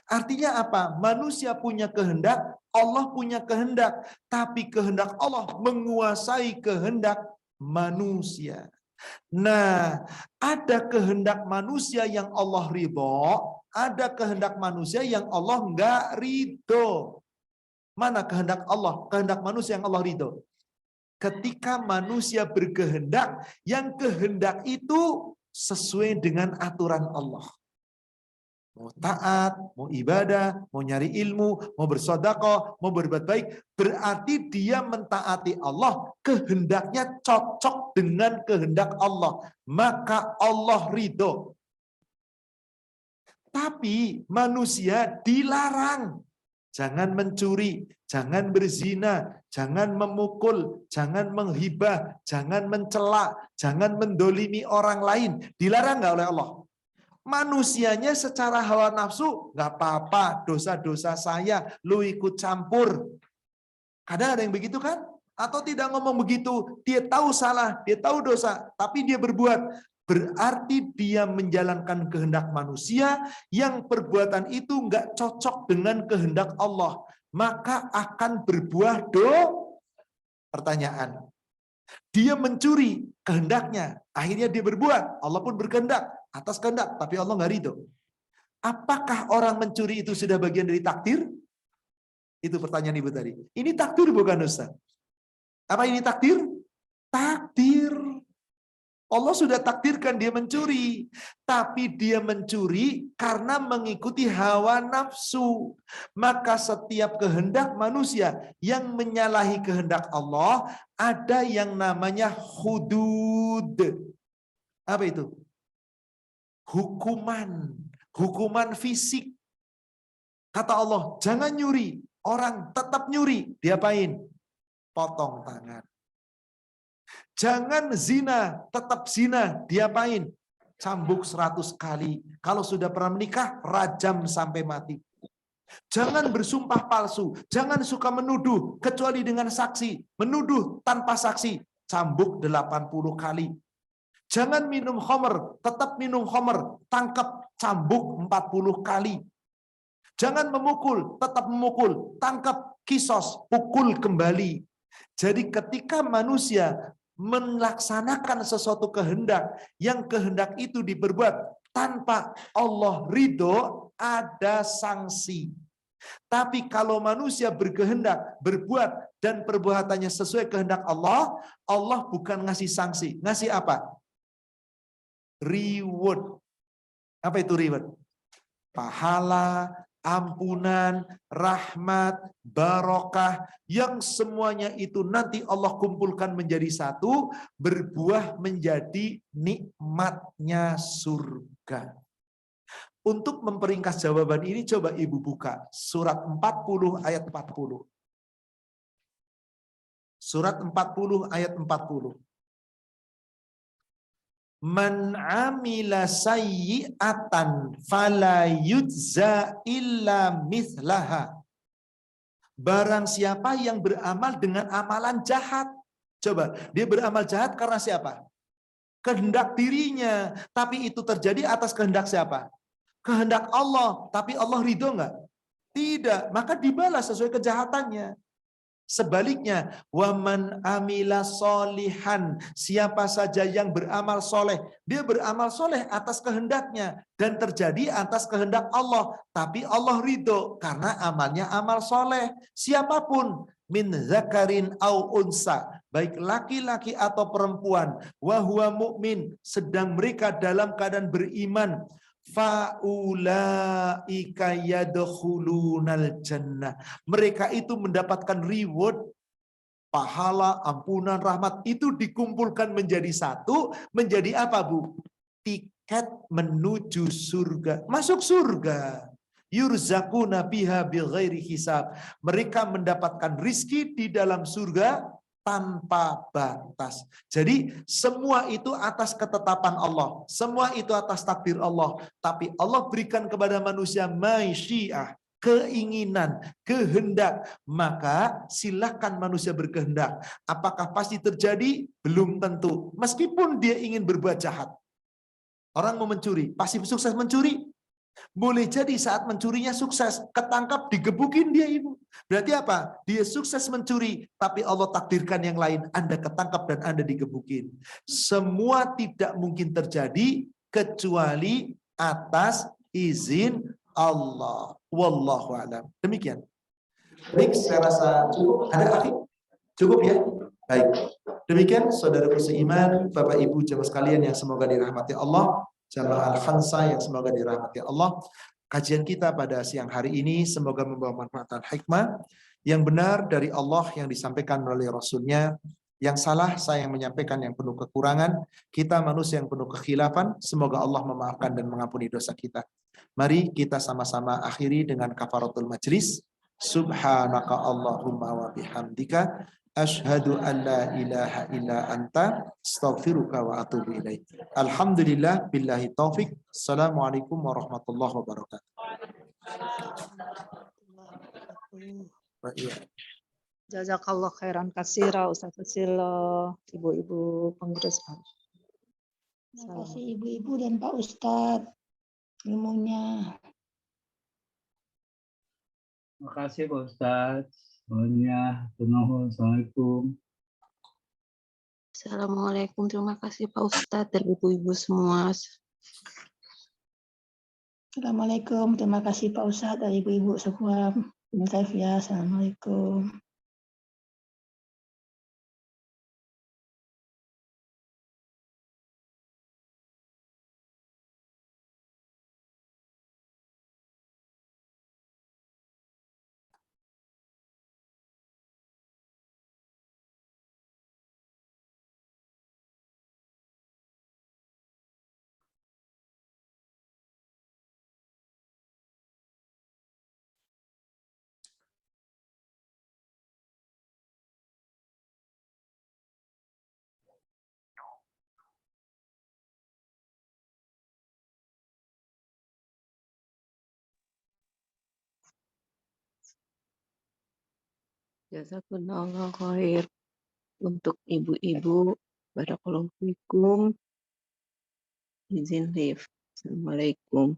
Artinya apa? Manusia punya kehendak, Allah punya kehendak. Tapi kehendak Allah menguasai kehendak manusia. Nah, ada kehendak manusia yang Allah ridho, ada kehendak manusia yang Allah nggak ridho. Mana kehendak Allah? Kehendak manusia yang Allah ridho. Ketika manusia berkehendak, yang kehendak itu sesuai dengan aturan Allah. Mau taat, mau ibadah, mau nyari ilmu, mau bersedekah, mau berbuat baik, berarti dia mentaati Allah, kehendaknya cocok dengan kehendak Allah. Maka Allah ridho. Tapi manusia dilarang. Jangan mencuri, jangan berzina, jangan memukul, jangan menghibah, jangan mencela, jangan mendolimi orang lain. Dilarang nggak oleh Allah? Manusianya secara hawa nafsu, nggak apa-apa, dosa-dosa saya, lu ikut campur. Kadang ada yang begitu kan? Atau tidak ngomong begitu, dia tahu salah, dia tahu dosa, tapi dia berbuat. Berarti dia menjalankan kehendak manusia yang perbuatan itu nggak cocok dengan kehendak Allah. Maka akan berbuah pertanyaan. Dia mencuri kehendaknya, akhirnya dia berbuat, Allah pun berkehendak, atas kehendak, tapi Allah nggak ridho. Apakah orang mencuri itu sudah bagian dari takdir? Itu pertanyaan Ibu tadi. Ini takdir bukan Ustaz? Apa ini takdir? Takdir. Allah sudah takdirkan dia mencuri. Tapi dia mencuri karena mengikuti hawa nafsu. Maka setiap kehendak manusia yang menyalahi kehendak Allah, ada yang namanya hudud. Apa itu? Hukuman. Hukuman fisik. Kata Allah, jangan nyuri. Orang tetap nyuri. Diapain? Potong tangan. Jangan zina, tetap zina, diapain? Cambuk 100 kali. Kalau sudah pernah menikah, rajam sampai mati. Jangan bersumpah palsu, jangan suka menuduh, kecuali dengan saksi. Menuduh tanpa saksi, cambuk 80 kali. Jangan minum khamr, tetap minum khamr, tangkap, cambuk 40 kali. Jangan memukul, tetap memukul, tangkap, kisos, pukul kembali. Jadi ketika manusia melaksanakan sesuatu kehendak, yang kehendak itu diperbuat tanpa Allah ridho, ada sanksi. Tapi kalau manusia berkehendak, berbuat, dan perbuatannya sesuai kehendak Allah, Allah bukan ngasih sanksi. Ngasih apa? Reward. Apa itu reward? Pahala, ampunan, rahmat, barokah, yang semuanya itu nanti Allah kumpulkan menjadi satu, berbuah menjadi nikmatnya surga. Untuk memperingkas jawaban ini, coba Ibu buka surat 40 ayat 40. Surat 40 ayat 40. Man amila sayyi'atan fala yujza illa mithlaha. Barang siapa yang beramal dengan amalan jahat. Coba, dia beramal jahat karena siapa? Kehendak dirinya. Tapi itu terjadi atas kehendak siapa? Kehendak Allah. Tapi Allah ridho enggak? Tidak. Maka dibalas sesuai kejahatannya. Sebaliknya, waman amila solihan, siapa saja yang beramal soleh, dia beramal soleh atas kehendaknya dan terjadi atas kehendak Allah, tapi Allah ridho karena amalnya amal soleh. Siapapun, min zakarin au unsa, baik laki-laki atau perempuan, wahwa mu'min, sedang mereka dalam keadaan beriman, faulaika yadkhulunal jannah, mereka itu mendapatkan reward, pahala, ampunan, rahmat, itu dikumpulkan menjadi satu, menjadi apa Bu? Tiket menuju surga, masuk surga. Yurzaquna biha bighairi hisab, mereka mendapatkan rizki di dalam surga tanpa batas. Jadi semua itu atas ketetapan Allah, semua itu atas takdir Allah, tapi Allah berikan kepada manusia masyiah, keinginan, kehendak, maka silakan manusia berkehendak. Apakah pasti terjadi? Belum tentu. Meskipun dia ingin berbuat jahat. Orang mau mencuri, pasti sukses mencuri? Boleh jadi saat mencurinya sukses, ketangkap, digebukin dia Ibu. Berarti apa? Dia sukses mencuri, tapi Allah takdirkan yang lain, Anda ketangkap dan Anda digebukin. Semua tidak mungkin terjadi kecuali atas izin Allah. Wallahu a'lam. Demikian. Baik, saya rasa cukup. Ada lagi? Cukup ya? Baik. Demikian saudaraku seiman, Bapak Ibu jemaah sekalian yang semoga dirahmati Allah. Jamaah Al-Khansa yang semoga dirahmati Allah. Kajian kita pada siang hari ini semoga membawa manfaat dan hikmah yang benar dari Allah yang disampaikan melalui Rasul-Nya. Yang salah saya yang menyampaikan yang penuh kekurangan. Kita manusia yang penuh kekhilafan. Semoga Allah memaafkan dan mengampuni dosa kita. Mari kita sama-sama akhiri dengan kafaratul majlis. Subhanaka Allahumma wa bihamdika asyhadu an la ilaha illa anta astaghfiruka wa atubu ilaik. Alhamdulillah billahi taufik. Assalamualaikum warahmatullahi wabarakatuh. Wa iya. Jazakallah khairan kasira Ustaz Susilo, ibu-ibu pengurus. Terima kasih ibu-ibu dan Pak Ustadz ilmunya. Terima kasih Pak Ustadz. Semuanya, Assalamualaikum. Assalamualaikum, terima kasih Pak Ustadz dan ibu-ibu semua. Assalamualaikum, terima kasih Pak Ustadz dan ibu-ibu semua. Assalamualaikum. Jazakumullah khair untuk ibu-ibu. Barakallahu fikum. Izin live. Assalamualaikum.